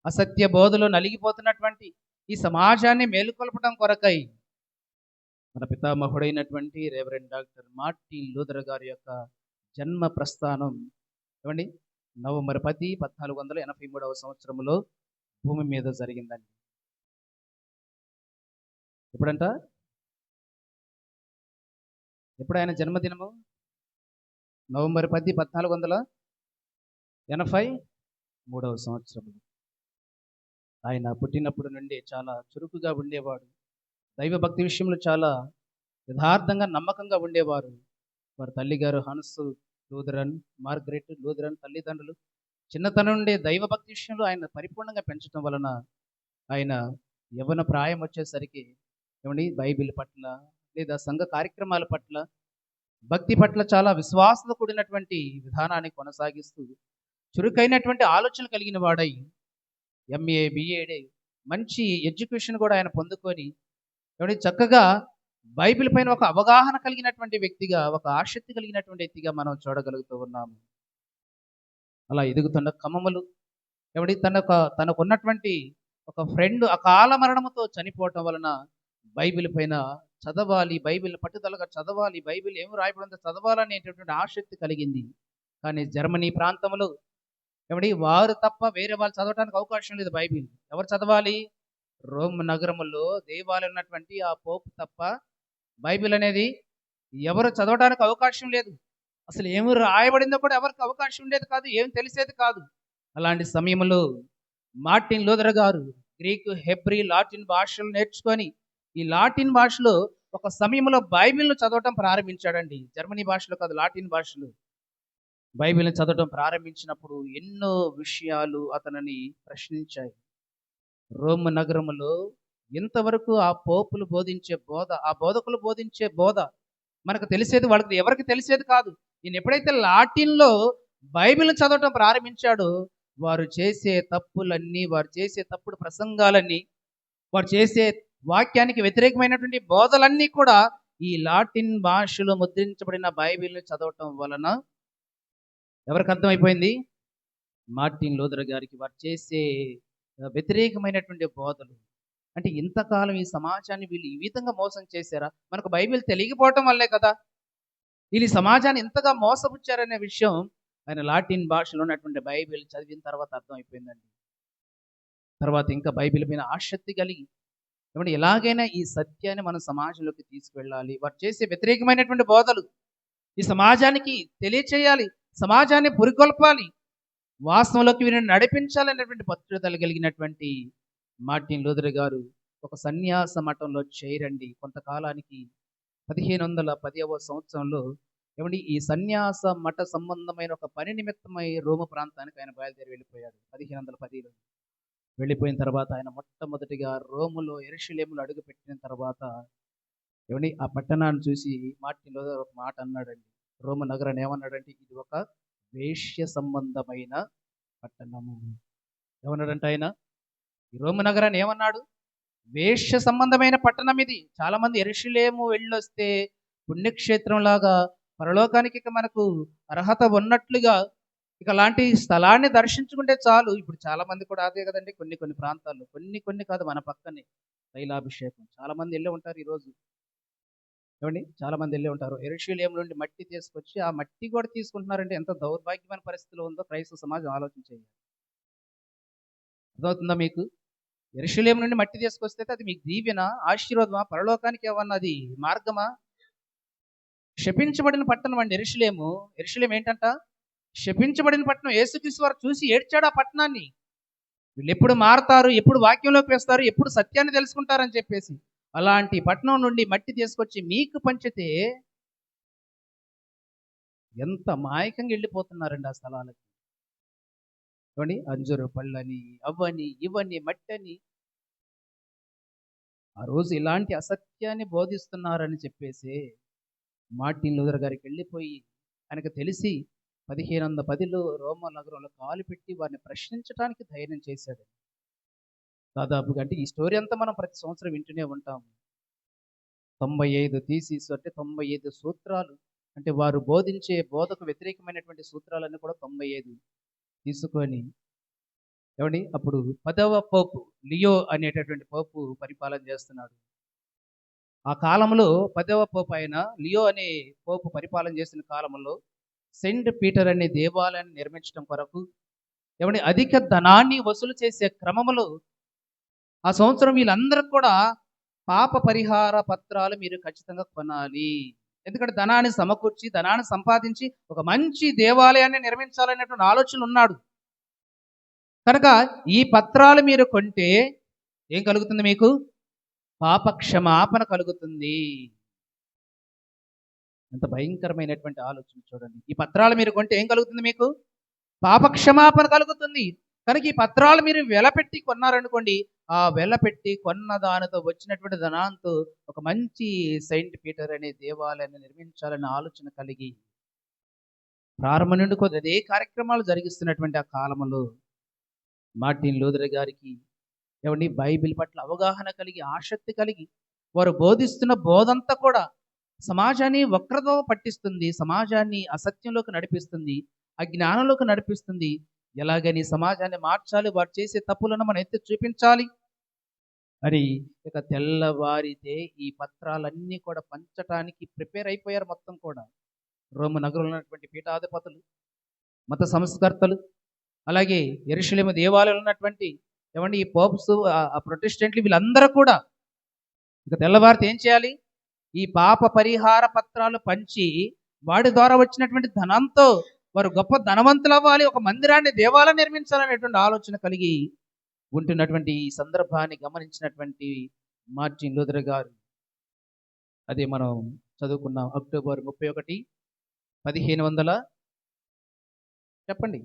S1: అసత్య బోధలో నలిగిపోతున్నటువంటి ఈ సమాజాన్ని మేలుకొల్పడం కొరకై మన పితామహుడైనటువంటి రెవరెండ్ డాక్టర్ మార్టిన్ లూథర్ గారి యొక్క జన్మ ప్రస్థానం ఏమండి నవంబర్ 10, 1483 సంవత్సరంలో భూమి మీద జరిగిందండి. ఎప్పుడంట? ఎప్పుడు ఆయన జన్మదినము? నవంబర్ 10, 1483 సంవత్సరంలో. ఆయన పుట్టినప్పుడు నుండి చాలా చురుకుగా ఉండేవాడు. దైవభక్తి విషయంలో చాలా యథార్థంగా నమ్మకంగా ఉండేవారు. వారి తల్లిగారు హన్స్ లూథరన్, మార్గరెట్ లూథరన్ తల్లిదండ్రులు చిన్నతనం నుండి దైవభక్తి విషయంలో ఆయన పరిపూర్ణంగా పెంచడం వలన ఆయన యవ్వన ప్రాయం వచ్చేసరికి ఏమండి బైబిల్ పట్ల లేదా సంఘ కార్యక్రమాల పట్ల భక్తి పట్ల చాలా విశ్వాసంతో కూడినటువంటి విధానాన్ని కొనసాగిస్తూ చురుకైనటువంటి ఆలోచన కలిగిన వాడై ఎంఏ బిఏడి మంచి ఎడ్యుకేషన్ కూడా ఆయన పొందుకొని ఏమండి చక్కగా బైబిల్ పైన ఒక అవగాహన కలిగినటువంటి వ్యక్తిగా, ఒక ఆసక్తి కలిగినటువంటి వ్యక్తిగా మనం చూడగలుగుతూ ఉన్నాము. అలా ఎదుగుతున్న క్రమములు ఏమండి తనకున్నటువంటి ఒక ఫ్రెండ్ అకాల మరణముతో చనిపోవటం వలన బైబిల్ పైన చదవాలి, బైబిల్ పట్టుదలగా చదవాలి, బైబిల్ ఏమి రాయబడిందో చదవాలనేటటువంటి ఆసక్తి కలిగింది. కానీ జర్మనీ ప్రాంతంలో ఏమండి వారు తప్ప వేరే వాళ్ళు చదవడానికి అవకాశం లేదు బైబిల్. ఎవరు చదవాలి? రోమ్ నగరములో దేవాలయం ఉన్నటువంటి ఆ పోపు తప్ప బైబిల్ అనేది ఎవరు చదవడానికి అవకాశం లేదు. అసలు ఏమి రాయబడిందో కూడా ఎవరికి అవకాశం ఉండేది కాదు, ఏం తెలిసేది కాదు. అలాంటి సమయంలో మార్టిన్ లూథర్ గారు గ్రీకు, హెబ్రీ, లాటిన్ భాషలు నేర్చుకొని ఈ లాటిన్ భాషలో ఒక సమయంలో బైబిల్ను చదవటం ప్రారంభించాడండి. జర్మనీ భాషలో కాదు, లాటిన్ భాషలో బైబిల్ని చదవటం ప్రారంభించినప్పుడు ఎన్నో విషయాలు అతనిని ప్రశ్నించాయి. రోమ్ నగరములో ఇంతవరకు ఆ పోపులు బోధించే బోధ, ఆ బోధకులు బోధించే బోధ మనకు తెలిసేది వాళ్ళకి ఎవరికి తెలిసేది కాదు. ఈయన ఎప్పుడైతే లాటిన్లో బైబిల్ని చదవటం ప్రారంభించాడో వారు చేసే తప్పులన్నీ, వారు చేసే తప్పుడు ప్రసంగాలన్నీ, వారు చేసే వాక్యానికి వ్యతిరేకమైనటువంటి బోధలన్నీ కూడా ఈ లాటిన్ భాషలో ముద్రించబడిన బైబిల్ని చదవటం వలన ఎవరికి అర్థమైపోయింది? మార్టిన్ లూథర్ గారికి వారు చేసే వ్యతిరేకమైనటువంటి బోధలు. అంటే ఇంతకాలం ఈ సమాజాన్ని వీళ్ళు ఈ విధంగా మోసం చేశారా? మనకు బైబిల్ తెలియకపోవటం వల్లే కదా వీళ్ళు ఈ సమాజాన్ని ఇంతగా మోసపుచ్చారనే విషయం ఆయన లాటిన్ భాషలో ఉన్నటువంటి బైబిల్ చదివిన తర్వాత అర్థమైపోయిందండి. తర్వాత ఇంకా బైబిల్ మీద ఆసక్తి కలిగి ఏమంటే ఎలాగైనా ఈ సత్యాన్ని మన సమాజంలోకి తీసుకువెళ్ళాలి, వారు చేసే వ్యతిరేకమైనటువంటి బోధలు ఈ సమాజానికి తెలియచేయాలి, సమాజాన్ని పురికొల్పాలి, వాస్తవంలోకి వీరిని నడిపించాలనేటువంటి పట్టుదల కలిగినటువంటి మార్టిన్ లూథర్ గారు ఒక సన్యాస మఠంలో చేరండి. కొంతకాలానికి 1510వ సంవత్సరంలో ఏమండి ఈ సన్యాస మఠ సంబంధమైన ఒక పని నిమిత్తమై రోమ ప్రాంతానికి ఆయన బయలుదేరి వెళ్ళిపోయాడు 1510లో. వెళ్ళిపోయిన తర్వాత ఆయన మొట్టమొదటిగా రోములో యెరూషలేములో అడుగుపెట్టిన తర్వాత ఏమండి ఆ పట్టణాన్ని చూసి మార్టిన్ లూథర్ ఒక మాట అన్నాడండి. రోమ నగరాన్ని ఏమన్నాడంటే ఇది ఒక వేశ్య సంబంధమైన పట్టణము. ఏమన్నాడంటే ఆయన ఈ రోమ నగరాన్ని ఏమన్నాడు? వేశ్య సంబంధమైన పట్టణం ఇది. చాలా మంది యెరూషలేము వెళ్ళొస్తే పుణ్యక్షేత్రం లాగా పరలోకానికి ఇక మనకు అర్హత ఉన్నట్లుగా ఇక అలాంటి స్థలాన్ని దర్శించుకుంటే చాలు. ఇప్పుడు చాలా మంది కూడా అదే కదండి, కొన్ని ప్రాంతాల్లో, కొన్ని కాదు మన పక్కనే తైలాభిషేకం చాలా మంది వెళ్ళి ఉంటారు ఈరోజు. ఏమండి చాలా మంది వెళ్ళి ఉంటారు. యెరూషలేము నుండి మట్టి తీసుకొచ్చి ఆ మట్టి కూడా తీసుకుంటున్నారంటే ఎంత దౌర్భాగ్యమైన పరిస్థితిలో ఉందో క్రైస్తవ సమాజం ఆలోచించేది. అర్థమవుతుందా మీకు? యెరూషలేము నుండి మట్టి తీసుకొస్తే అది మీకు దీవెన, ఆశీర్వాదమా? పరలోకానికి ఏమన్నా అది మార్గమా? శపించబడిన పట్టణం అండి యెరూషలేము. యెరూషలేము ఏంటంట? శపించబడిన పట్టణం. యేసుక్రీస్తు వారు చూసి ఏడ్చాడు ఆ పట్టణాన్ని. వీళ్ళు ఎప్పుడు మారతారు, ఎప్పుడు వాక్యంలోకి వేస్తారు, ఎప్పుడు సత్యాన్ని తెలుసుకుంటారని చెప్పేసి అలాంటి పట్టణం నుండి మట్టి తీసుకొచ్చి మీకు పంచితే ఎంత మాయకంగా వెళ్ళిపోతున్నారండి ఆ స్థలాలకి. చూడండి, అంజూరు పళ్ళని, అవ్వని, ఇవని, మట్టని. ఆ రోజు ఇలాంటి అసత్యాన్ని బోధిస్తున్నారని చెప్పేసి మార్టిన్ లూథర్ గారికి వెళ్ళిపోయి ఆయనకు తెలిసి 1510లో రోమా నగరంలో కాలు పెట్టి వారిని ప్రశ్నించడానికి ధైర్యం చేశాడు. దాదాపుగా అంటే ఈ స్టోరీ అంతా మనం ప్రతి సంవత్సరం వింటూనే ఉంటాం. 95 థీసిస్ అంటే 95 సూత్రాలు, అంటే వారు బోధించే బోధకు వ్యతిరేకమైనటువంటి సూత్రాలన్నీ కూడా 95 తీసుకొని ఏమండి అప్పుడు 10వ పోపు లియో అనేటటువంటి పోపు పరిపాలన చేస్తున్నాడు. ఆ కాలంలో 10వ పోపు అయిన లియో అనే పోపు పరిపాలన చేసిన కాలంలో సెయింట్ పీటర్ అనే దేవాలయాన్ని నిర్మించడం కొరకు ఏమండి అధిక ధనాన్ని వసూలు చేసే క్రమంలో ఆ సంవత్సరం వీళ్ళందరూ కూడా పాప పరిహార పత్రాలు మీరు ఖచ్చితంగా కొనాలి. ఎందుకంటే ధనాన్ని సమకూర్చి ధనాన్ని సంపాదించి ఒక మంచి దేవాలయాన్ని నిర్మించాలనేటువంటి ఆలోచన ఉన్నాడు కనుక ఈ పత్రాలు మీరు కొంటే ఏం కలుగుతుంది? మీకు పాప క్షమాపణ కలుగుతుంది. ఎంత భయంకరమైనటువంటి ఆలోచన చూడండి. ఈ పత్రాలు మీరు కొంటే ఏం కలుగుతుంది? మీకు పాప క్షమాపణ కలుగుతుంది. కనుక ఈ పత్రాలు మీరు వెలపెట్టి కొన్నారనుకోండి, ఆ వెలపెట్టి కొన్న దానితో వచ్చినటువంటి ధనాంతో ఒక మంచి సెయింట్ పీటర్ అనే దేవాలయాన్ని నిర్మించాలనే ఆలోచన కలిగి ప్రారంభం నుండి అదే కార్యక్రమాలు జరిగిస్తున్నటువంటి ఆ కాలంలో మార్టిన్ లూథర్ గారికి ఏమండి బైబిల్ పట్ల అవగాహన కలిగి ఆసక్తి కలిగి వారు బోధిస్తున్న బోధంతా కూడా సమాజాన్ని వక్రతో పట్టిస్తుంది, సమాజాన్ని అసత్యంలోకి నడిపిస్తుంది, అజ్ఞానంలోకి నడిపిస్తుంది. ఎలాగని సమాజాన్ని మార్చాలి, వారు చేసే తప్పులను మనం ఎత్తి చూపించాలి అని ఇక తెల్లవారితే ఈ పత్రాలన్నీ కూడా పంచటానికి ప్రిపేర్ అయిపోయారు. మొత్తం కూడా రోమ నగరంలో ఉన్నటువంటి పీఠాధిపతులు, మత సంస్కర్తలు, అలాగే యెరూషలేము దేవాలయంలో ఉన్నటువంటి ఏమండి ఈ పోప్స్, ఆ ప్రొటెస్టెంట్లు, వీళ్ళందరూ కూడా ఇక తెల్లవారితే ఏం చేయాలి? ఈ పాప పరిహార పత్రాలు పంచి వాడి ద్వారా వచ్చినటువంటి ధనంతో వారు గొప్ప ధనవంతులు అవ్వాలి, ఒక మందిరాన్ని దేవాలయం నిర్మించాలనేటువంటి ఆలోచన కలిగి ఉంటున్నటువంటి ఈ సందర్భాన్ని గమనించినటువంటి మార్టిన్ లూథర్ గారు, అదే మనం చదువుకున్నాం, అక్టోబర్ 31, 1500 చెప్పండి,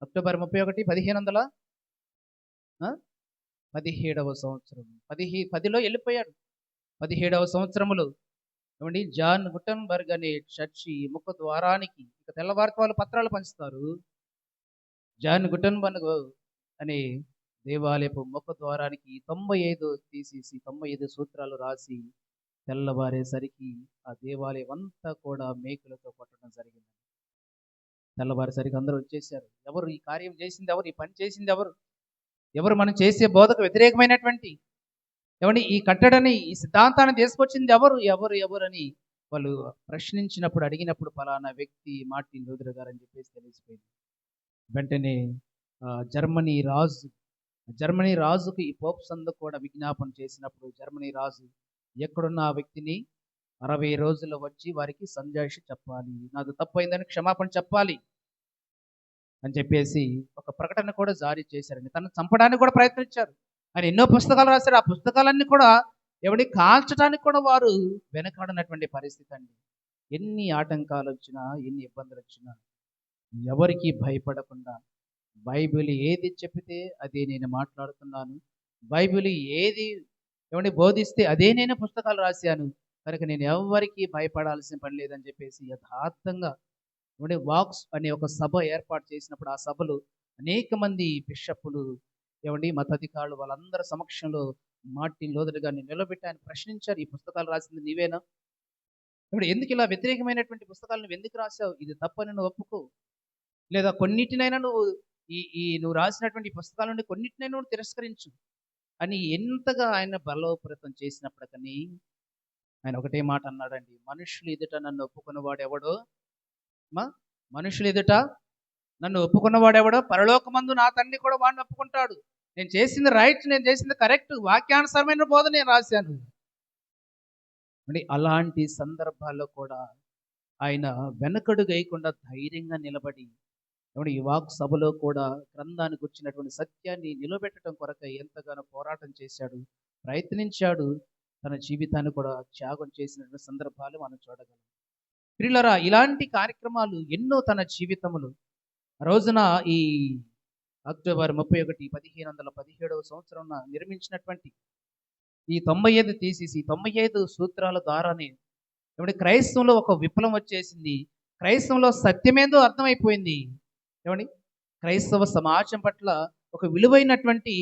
S1: అక్టోబర్ 31, 1517వ సంవత్సరం 10లో వెళ్ళిపోయాడు. 17వ సంవత్సరములో ఏమండి జాన్ గుటన్బర్గ్ అనే చర్చి ముఖ ద్వారానికి ఇక తెల్లవారితో వాళ్ళు పత్రాలు పంచుతారు. జాన్ గుటన్బర్గ్ అనే దేవాలయపు ముఖ ద్వారానికి 95 తీసేసి 95 సూత్రాలు రాసి తెల్లవారేసరికి ఆ దేవాలయం అంతా కూడా మేకులతో కొట్టడం జరిగింది. తెల్లవారేసరికి అందరూ వచ్చేసారు. ఎవరు ఈ కార్యం చేసింది? ఎవరు ఈ పని చేసింది? ఎవరు ఎవరు మనం చేసే బోధకు వ్యతిరేకమైనటువంటి ఏమండి ఈ కట్టడని, ఈ సిద్ధాంతాన్ని తీసుకొచ్చింది ఎవరు ఎవరు ఎవరు అని వాళ్ళు ప్రశ్నించినప్పుడు, అడిగినప్పుడు ఫలానా వ్యక్తి మార్టిన్ లూథర్ గారు అని చెప్పేసి తెలిసిపోయింది. వెంటనే జర్మనీ రాజుకు ఈ పోప్స్ అందరూ కూడా విజ్ఞాపన చేసినప్పుడు జర్మనీ రాజు ఎక్కడున్న ఆ వ్యక్తిని 60 రోజుల్లో వచ్చి వారికి సంజాయిషి చెప్పాలి, నాది తప్పైందని క్షమాపణ చెప్పాలి అని చెప్పేసి ఒక ప్రకటన కూడా జారీ చేశారండి. తను చంపడానికి కూడా ప్రయత్నించారు. ఆయన ఎన్నో పుస్తకాలు రాశారు. ఆ పుస్తకాలన్నీ కూడా ఎవడి కాల్చడానికి కూడా వారు వెనకాడనటువంటి పరిస్థితి అండి. ఎన్ని ఆటంకాలు వచ్చినా, ఎన్ని ఇబ్బందులు వచ్చినా ఎవరికి భయపడకుండా బైబిల్ ఏది చెప్పితే అదే నేను మాట్లాడుతున్నాను, బైబిల్ ఏది ఏమండి బోధిస్తే అదే నేను పుస్తకాలు రాశాను కనుక నేను ఎవరికి భయపడాల్సిన పని లేదని చెప్పేసి యథార్థంగా ఏమంటే వాక్స్ అనే ఒక సభ ఏర్పాటు చేసినప్పుడు ఆ సభలో అనేక మంది బిషప్పులు ఏమండి మతాధికారులు వాళ్ళందరి సమక్షంలో మార్టిన్ లూథర్ గారిని నిలబెట్టి ఆయన ప్రశ్నించారు, ఈ పుస్తకాలు రాసింది నీవేనా? ఇప్పుడు ఎందుకు ఇలా వ్యతిరేకమైనటువంటి పుస్తకాలు నువ్వు ఎందుకు రాసావు? ఇది తప్పని నువ్వు ఒప్పుకో, లేదా కొన్నిటినైనా నువ్వు నువ్వు రాసినటువంటి పుస్తకాల నుండి కొన్నిటినైనా నువ్వు తిరస్కరించు అని ఎంతగా ఆయన బలోపేతం చేసినప్పటికీ ఆయన ఒకటే మాట అన్నాడండి, మనుషులు ఎదుట నన్ను ఒప్పుకున్నవాడు ఎవడో మనుషులు ఎదుట నన్ను ఒప్పుకున్నవాడెవడో పరలోకమందు నా తండ్రి కూడా వాడిని ఒప్పుకుంటాడు. నేను చేసింది రైట్, నేను చేసింది కరెక్ట్, వాక్యానుసరమైన బోధ నేను రాశాను. అంటే అలాంటి సందర్భాల్లో కూడా ఆయన వెనకడు వేయకుండా ధైర్యంగా నిలబడి ఈ వాక్ సభలో కూడా గ్రంథానికి వచ్చినటువంటి సత్యాన్ని నిలబెట్టడం కొరకై ఎంతగానో పోరాటం చేశాడు, ప్రయత్నించాడు. తన జీవితాన్ని కూడా త్యాగం చేసినటువంటి సందర్భాలు మనం చూడగలం. ప్రియులారా, ఇలాంటి కార్యక్రమాలు ఎన్నో తన జీవితములు రోజున ఈ అక్టోబర్ 31, 1517 సంవత్సరం నిర్మించినటువంటి ఈ 95 థీసిస్, ఈ 95 సూత్రాల ద్వారానే ఏమంటే క్రైస్తవంలో ఒక విప్లవం వచ్చేసింది. క్రైస్తవంలో సత్యమేందో అర్థమైపోయింది. ఏమండి, క్రైస్తవ సమాజం పట్ల ఒక విలువైనటువంటి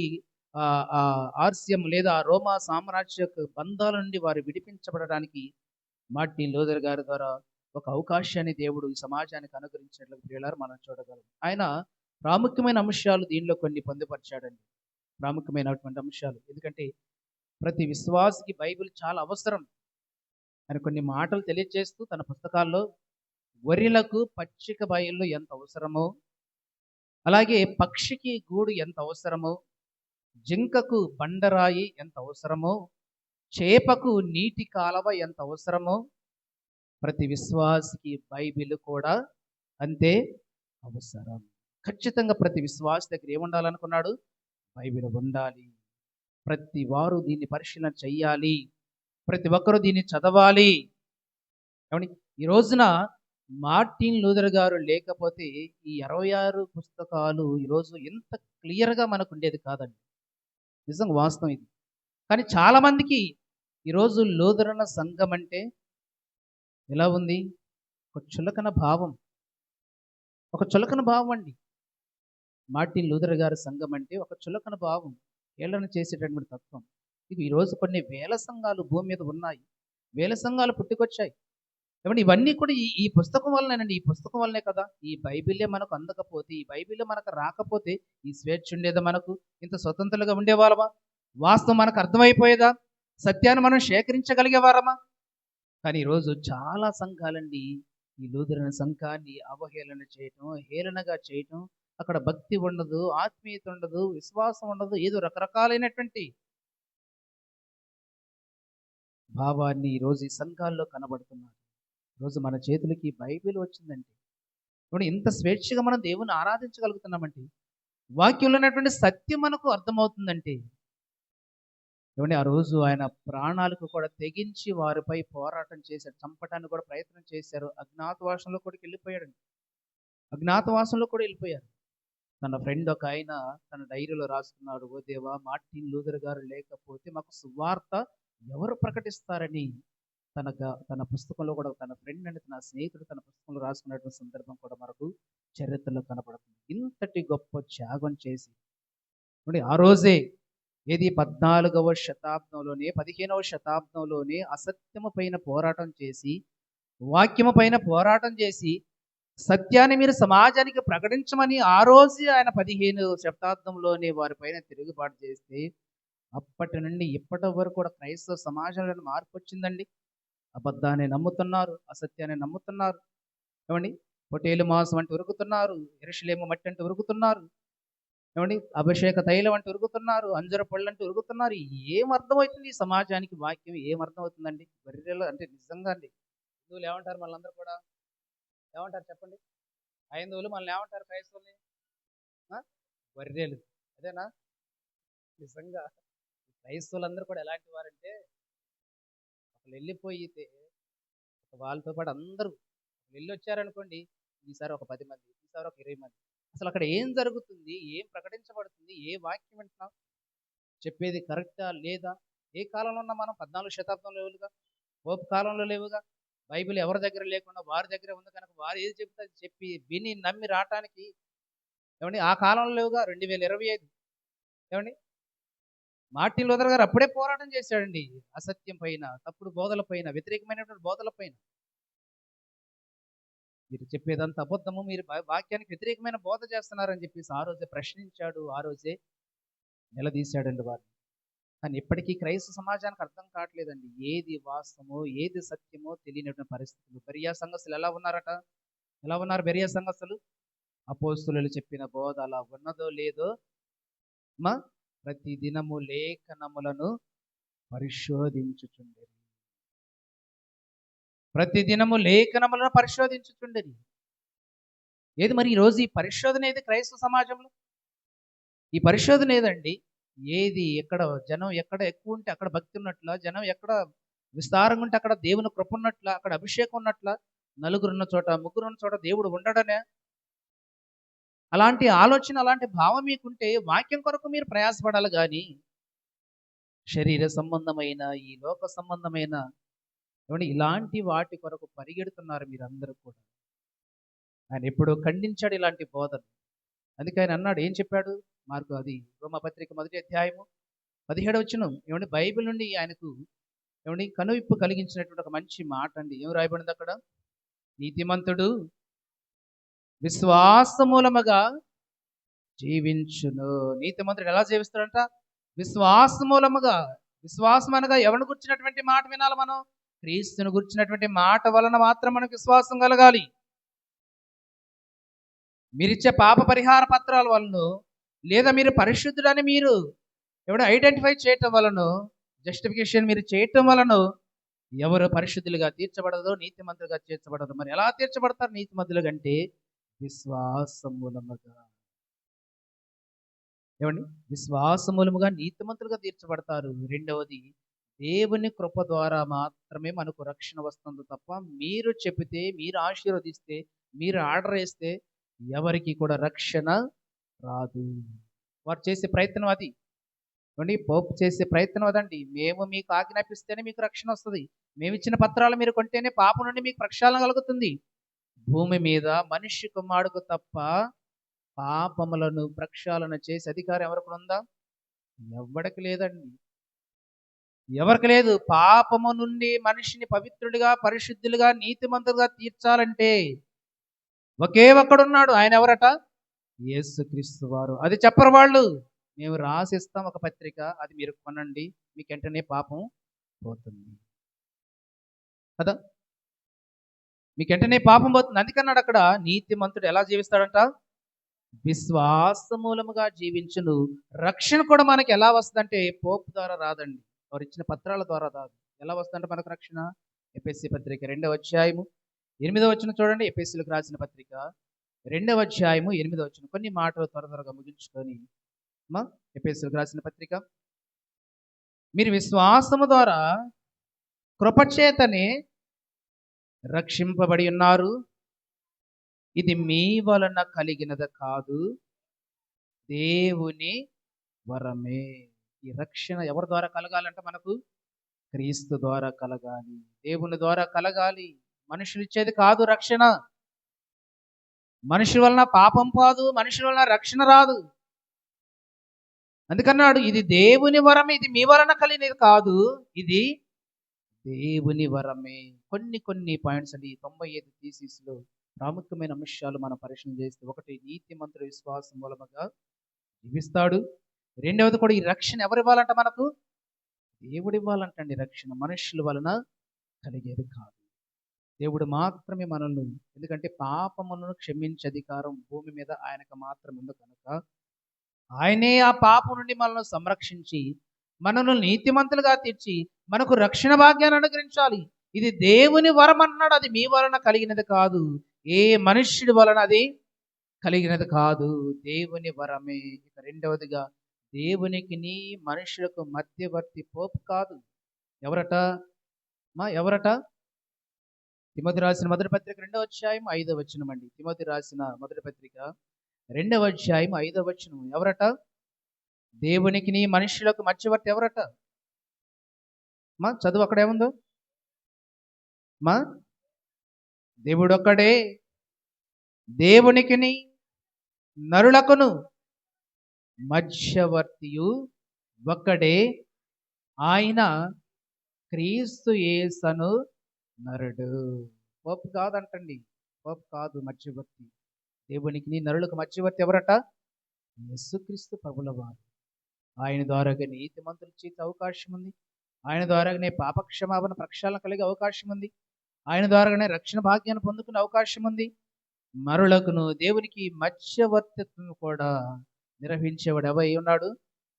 S1: ఆర్స్యం లేదా రోమా సామ్రాజ్య బంధాల నుండి వారు విడిపించబడడానికి మార్టిన్ లూథర్ గారి ద్వారా ఒక అవకాశాన్ని దేవుడు ఈ సమాజానికి అనుగ్రహించినట్లు ప్రియులారా మనం చూడగలం. ఆయన ప్రాముఖ్యమైన అంశాలు దీనిలో కొన్ని పొందుపరిచాడండి. ప్రాముఖ్యమైనటువంటి అంశాలు, ఎందుకంటే ప్రతి విశ్వాసికి బైబిల్ చాలా అవసరం. ఆయన కొన్ని మాటలు తెలియజేస్తూ తన పుస్తకాల్లో వరిలకు పచ్చిక బయళ్ళు ఎంత అవసరమో, అలాగే పక్షికి గూడు ఎంత అవసరమో, జింకకు బండరాయి ఎంత అవసరమో, చేపకు నీటి కాలవ ఎంత అవసరమో, ప్రతి విశ్వాసికి బైబిల్ కూడా అంతే అవసరం. ఖచ్చితంగా ప్రతి విశ్వాసి దగ్గర ఏముండాలనుకున్నాడు? బైబిల్ ఉండాలి. ప్రతి వారు దీన్ని పరిశీలన చెయ్యాలి. ప్రతి ఒక్కరూ దీన్ని చదవాలి. ఏమండి, ఈ రోజున మార్టిన్ లూథర్ గారు లేకపోతే ఈ 66 పుస్తకాలు ఈరోజు ఎంత క్లియర్గా మనకు ఉండేది కాదండి. నిజంగా వాస్తవం ఇది. కానీ చాలామందికి ఈరోజు లూథరన్ సంఘం అంటే ఎలా ఉంది? ఒక చులకన భావం, ఒక చులకన భావం అండి. మార్టిన్ లూథర్ గారి సంఘం అంటే ఒక చులకన భావం, ఏళ్ళను చేసేటటువంటి తత్వం. ఇది ఈరోజు కొన్ని వేల సంఘాలు భూమి మీద ఉన్నాయి, వేల సంఘాలు పుట్టుకొచ్చాయి. ఏమంటే ఇవన్నీ కూడా ఈ పుస్తకం వల్లనేనండి. ఈ పుస్తకం వల్లనే కదా. ఈ బైబిలే మనకు అందకపోతే, ఈ బైబిలే మనకు రాకపోతే ఈ స్వేచ్ఛ ఉండేదా? మనకు ఇంత స్వతంత్రంగా ఉండేవాళ్ళమా? వాస్తవం మనకు అర్థమైపోయేదా? సత్యాన్ని మనం సేకరించగలిగేవారమా? కానీ ఈరోజు చాలా సంఘాలండి ఈ లూథరన్ సంఘాన్ని అవహేళన చేయటం, హేళనగా చేయటం. అక్కడ భక్తి ఉండదు, ఆత్మీయత ఉండదు, విశ్వాసం ఉండదు, ఏదో రకరకాలైనటువంటి భావాన్ని ఈరోజు ఈ సంఘాల్లో కనబడుతున్నారు. ఈరోజు మన చేతులకి బైబిల్ వచ్చిందంటే, ఇప్పుడు ఇంత స్వేచ్ఛగా మనం దేవుని ఆరాధించగలుగుతున్నామంటే, వాక్యంలో ఉన్నటువంటి సత్యం మనకు అర్థమవుతుందంటే, ఏమంటే ఆ రోజు ఆయన ప్రాణాలకు కూడా తెగించి వారిపై పోరాటం చేశారు, చంపటానికి కూడా ప్రయత్నం చేశారు. అజ్ఞాతవాసంలో కూడా వెళ్ళిపోయాడండి. అజ్ఞాతవాసంలో కూడా వెళ్ళిపోయారు. తన ఫ్రెండ్ ఒక ఆయన తన డైరీలో రాసుకున్నాడు, ఓ దేవా, మార్టిన్ లూథర్ గారు లేకపోతే మాకు సువార్త ఎవరు ప్రకటిస్తారని తన పుస్తకంలో కూడా, తన ఫ్రెండ్ అని తన స్నేహితుడు తన పుస్తకంలో రాసుకున్నటువంటి సందర్భం కూడా మనకు చరిత్రలో కనపడుతుంది. ఇంతటి గొప్ప త్యాగం చేసి ఆ రోజే ఏది 14వ శతాబ్దంలోనే 15వ శతాబ్దంలోనే అసత్యము పైన పోరాటం చేసి, వాక్యము పైన పోరాటం చేసి, సత్యాన్ని మీరు సమాజానికి ప్రకటించమని ఆ రోజే ఆయన 15వ శతాబ్దంలోనే వారిపైన తిరుగుబాటు చేస్తే, అప్పటి నుండి ఇప్పటి వరకు కూడా క్రైస్తవ సమాజంలో మార్పు వచ్చిందండి. అబద్ధాన్ని నమ్ముతున్నారు, అసత్యాన్ని నమ్ముతున్నారు. ఏమండి, పొటేలు మాంసం అంటే ఉరుకుతున్నారు, యెరూషలేము మట్టి అంటే ఉరుకుతున్నారు. ఏమండి, అభిషేక తైలం అంటే ఉరుకుతున్నారు, అంజర పళ్ళు అంటే ఉరుకుతున్నారు. ఏం అర్థమవుతుంది ఈ సమాజానికి? వాక్యం ఏం అర్థమవుతుందండి? బర్రెలు అంటే నిజంగా అండి. హిందువులు ఏమంటారు? మళ్ళందరూ కూడా ఏమంటారు చెప్పండి? హైందువులు మనల్ని ఏమంటారు? క్రైస్తవుల్ని బర్రెలు. అదేనా? నిజంగా క్రైస్తవులందరూ కూడా ఎలాంటి వారంటే, ఒకళ్ళు వెళ్ళిపోయితే వాళ్ళతో పాటు అందరూ వెళ్ళి వచ్చారనుకోండి, ఈసారి ఒక 10 మంది, ఈసారి ఒక 20 మంది. అసలు అక్కడ ఏం జరుగుతుంది, ఏం ప్రకటించబడుతుంది, ఏ వాక్యం వింటున్నాం, చెప్పేది కరెక్టా లేదా? ఏ కాలంలో ఉన్నా మనం? 14వ శతాబ్దంలో లేవుగా, పోపు కాలంలో లేవుగా. బైబిల్ ఎవరి దగ్గర లేకుండా వారి దగ్గర ఉంది కనుక వారు ఏది చెప్తే అది చెప్పి విని నమ్మి రావటానికి ఏమండి ఆ కాలంలో లేవుగా. 2025 ఏమండి, మార్టిన్ లూథర్ గారు అప్పుడే పోరాటం చేశాడండి అసత్యం పైన, తప్పుడు బోధల పైన, వ్యతిరేకమైనటువంటి బోధల పైన. మీరు చెప్పేదంత అబద్ధము, మీరు వాక్యానికి వ్యతిరేకమైన బోధ చేస్తున్నారని చెప్పేసి ఆ రోజే ప్రశ్నించాడు, ఆ రోజే నిలదీశాడండి వారిని. కానీ ఇప్పటికీ క్రైస్తవ సమాజానికి అర్థం కావట్లేదండి, ఏది వాస్తవమో ఏది సత్యమో తెలియనటువంటి పరిస్థితులు. బెరియా సంఘస్థులు ఎలా ఉన్నారట? ఎలా ఉన్నారు బెరియా సంఘస్థులు? అపోస్తులు చెప్పిన బోధ అలా ఉన్నదో లేదో ప్రతి దినము లేఖనములను పరిశోధించుచుండేది. ప్రతి దినము లేఖనములను పరిశోధించుచుండేది. ఏది మరి ఈరోజు ఈ పరిశోధన ఏది క్రైస్తవ సమాజంలో? ఈ పరిశోధన ఏదండి? ఏది ఎక్కడ జనం ఎక్కడ ఎక్కువ ఉంటే అక్కడ భక్తి ఉన్నట్ల, జనం ఎక్కడ విస్తారంగా ఉంటే అక్కడ దేవుని కృప ఉన్నట్ల, అక్కడ అభిషేకం ఉన్నట్ల, నలుగురున్న చోట ముగ్గురున్న చోట దేవుడు ఉండడనే. అలాంటి ఆలోచన అలాంటి భావం మీకుంటే వాక్యం కొరకు మీరు ప్రయాసపడాలి కానీ శరీర సంబంధమైన ఈ లోక సంబంధమైన ఏమండి ఇలాంటి వాటి కొరకు పరిగెడుతున్నారు మీరందరూ కూడా. ఆయన ఎప్పుడో ఖండించాడు ఇలాంటి బోధన. అందుకే ఆయన అన్నాడు, ఏం చెప్పాడు? మార్కు అది రోమపత్రిక 1వ అధ్యాయము 17వ వచనం. ఏమండి బైబిల్ నుండి ఆయనకు ఏమండి కనువిప్పు కలిగించినటువంటి ఒక మంచి మాట అండి. ఏం రాయబడింది అక్కడ? నీతిమంతుడు విశ్వాస మూలముగా జీవించును. నీతిమంతుడు ఎలా జీవిస్తాడంట? విశ్వాస మూలముగా. విశ్వాసం అనగా ఎవరిని గుర్చినటువంటి మాట వినాలి మనం? క్రీస్తుని గుర్చినటువంటి మాట వలన మాత్రం మనకు విశ్వాసం కలగాలి. మీరిచ్చే పాప పరిహార పత్రాల వలన, లేదా మీరు పరిశుద్ధుడని మీరు ఎవడో ఐడెంటిఫై చేయటం వలన, జస్టిఫికేషన్ మీరు చేయటం వలన ఎవరు పరిశుద్ధులుగా తీర్చబడదో నీతిమంతులుగా తీర్చబడదు. మరి ఎలా తీర్చబడతారు నీతిమంతులుగా అంటే విశ్వాసం మూలముగా. ఏమండి విశ్వాసం మూలముగా నీతిమంతులుగా తీర్చబడతారు. రెండవది, దేవుని కృప ద్వారా మాత్రమే మనకు రక్షణ వస్తుంది తప్ప మీరు చెబితే, మీరు ఆశీర్వదిస్తే, మీరు ఆర్డర్ వేస్తే ఎవరికి కూడా రక్షణ రాదు. వారు చేసే ప్రయత్నం అది. ఏమండి పోపు చేసే ప్రయత్నం అదండి. మేము మీకు ఆజ్ఞాపిస్తేనే మీకు రక్షణ వస్తుంది, మేము ఇచ్చిన పత్రాలు మీరు కొంటేనే పాపం నుండి మీకు ప్రక్షాళన కలుగుతుంది. భూమి మీద మనిషి కుమారుడుకు తప్ప పాపములను ప్రక్షాళన చేసే అధికారం ఎవరికి ఉందా? ఎవరికి లేదండి, ఎవరికి లేదు. పాపము నుండి మనిషిని పవిత్రుడిగా, పరిశుద్ధులుగా, నీతిమంతులుగా తీర్చాలంటే ఒకే ఒక్కడున్నాడు. ఆయన ఎవరట? యేసుక్రీస్తు వారు. అది చెప్పరు వాళ్ళు. మేము రాసిస్తాం ఒక పత్రిక, అది మీరు కొనండి, మీకు వెంటనే పాపం పోతుంది కదా, మీకు వెంటనే పాపం పోతుంది. అందుకన్నాడు అక్కడ, నీతిమంతుడు ఎలా జీవిస్తాడంట? విశ్వాస మూలముగా జీవించును. రక్షణ కూడా మనకి ఎలా వస్తుందంటే పోపు ద్వారా రాదండి, వారు ఇచ్చిన పత్రాల ద్వారా రాదు. ఎలా వస్తుందంటే మనకు రక్షణ? ఎఫెసీ పత్రిక 2వ అధ్యాయము 8వ వచనం చూడండి. ఎఫెసీలకు రాసిన పత్రిక 2వ అధ్యాయము 8వ వచనం. కొన్ని మాటలు త్వరగా ముగించుకొని ఎఫెసీలకు రాసిన పత్రిక, మీరు విశ్వాసము ద్వారా కృపచేతనే రక్షింపబడి ఉన్నారు, ఇది మీ వలన కలిగినది కాదు, దేవుని వరమే. ఈ రక్షణ ఎవరి ద్వారా కలగాలంటే మనకు క్రీస్తు ద్వారా కలగాలి, దేవుని ద్వారా కలగాలి. మనుషులు ఇచ్చేది కాదు రక్షణ. మనుషుల వలన పాపం కాదు, మనుషుల వలన రక్షణ రాదు. అందుకన్నాడు, ఇది దేవుని వరమే, ఇది మీ వలన కలిగినది కాదు, ఇది దేవుని వరమే. కొన్ని పాయింట్స్ అండి 95 థీసిస్లో ప్రాముఖ్యమైన అంశాలు మనం పరిశీలన చేస్తే, ఒకటి, నీతిమంతుడు విశ్వాసం మూలముగా జీవిస్తాడు. రెండవది కూడా, ఈ రక్షణ ఎవరు ఇవ్వాలంట? మనకు దేవుడు ఇవ్వాలంటండి. రక్షణ మనుషుల వలన కలిగేది కాదు, దేవుడు మాత్రమే మనల్ని. ఎందుకంటే పాపములను క్షమించే అధికారం భూమి మీద ఆయనకు మాత్రం ఉంది కనుక ఆయనే ఆ పాపం నుండి మనల్ని సంరక్షించి మనల్ని నీతిమంతులుగా తీర్చి మనకు రక్షణ భాగ్యాన్ని అనుగ్రహించాలి. ఇది దేవుని వరం అన్నాడు, అది మీ వలన కలిగినది కాదు, ఏ మనుష్యుడి వలన అది కలిగినది కాదు, దేవుని వరమే. ఇక రెండవదిగా, దేవునికి నీ మనుషులకు మధ్యవర్తి పోపు కాదు. ఎవరట? ఎవరట? తిమోతి రాసిన మొదటి పత్రిక 2వ అధ్యాయం 5వ వచనం అండి. తిమోతి రాసిన మొదటి పత్రిక 2వ అధ్యాయం 5వ వచనం. ఎవరట? దేవునికి నీ మనుషులకు మధ్యవర్తి ఎవరట? చదువు అక్కడ ఏముందో? దేవుడు ఒక్కడే, దేవునికిని నరులకును మధ్యవర్తియు ఒక్కడే, ఆయన క్రీస్తు యేసను నరుడు. పోపు కాదంటండి, పోపు కాదు మధ్యవర్తి. దేవునికి నీ నరులకు మధ్యవర్తి ఎవరట? యేసుక్రీస్తు ప్రభుల వారు. ఆయన ద్వారాగా నీతిమంతులు చేసే అవకాశం ఉంది, ఆయన ద్వారాగానే పాపక్షమాపణ ప్రక్షాళన కలిగే అవకాశం ఉంది, ఆయన ద్వారాగానే రక్షణ భాగ్యాన్ని పొందుకునే అవకాశం ఉంది. మరులకును దేవునికి మధ్యవర్తిత్వం కూడా నిర్వహించేవాడు ఎవై ఉన్నాడు?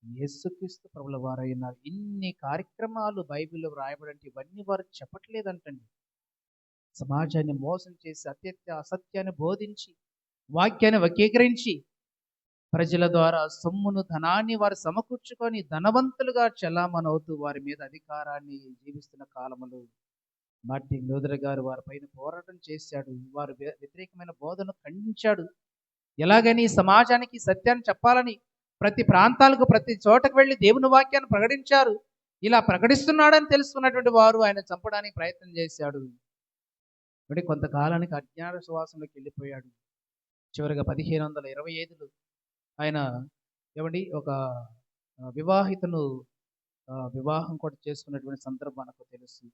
S1: యేసుక్రీస్తు ప్రభుల వారై ఉన్నారు. ఇన్ని కార్యక్రమాలు బైబిల్లో రాయబడంటే ఇవన్నీ వారు చెప్పట్లేదంటండి. సమాజాన్ని మోసం చేసి అసత్యాన్ని బోధించి వాక్యాన్ని వక్రీకరించి ప్రజల ద్వారా సొమ్మును ధనాన్ని వారు సమకూర్చుకొని ధనవంతులుగా చలామణవుతూ వారి మీద అధికారాన్ని జీవిస్తున్న కాలములో మార్టిన్ లూథర్ గారు వారిపైన పోరాటం చేశాడు. వారు వ్యతిరేకమైన బోధను ఖండించాడు. ఎలాగని ఈ సమాజానికి సత్యాన్ని చెప్పాలని ప్రతి ప్రాంతాలకు ప్రతి చోటకు వెళ్ళి దేవుని వాక్యాన్ని ప్రకటించారు. ఇలా ప్రకటిస్తున్నాడని తెలుసుకున్నటువంటి వారు ఆయన చంపడానికి ప్రయత్నం చేశాడు. అంటే కొంతకాలానికి అజ్ఞాన సువాసంలోకి వెళ్ళిపోయాడు. చివరిగా 1525లో ఆయన ఒక వివాహితను వివాహం కూడా చేసుకున్నటువంటి సందర్భం మనకు తెలుసు.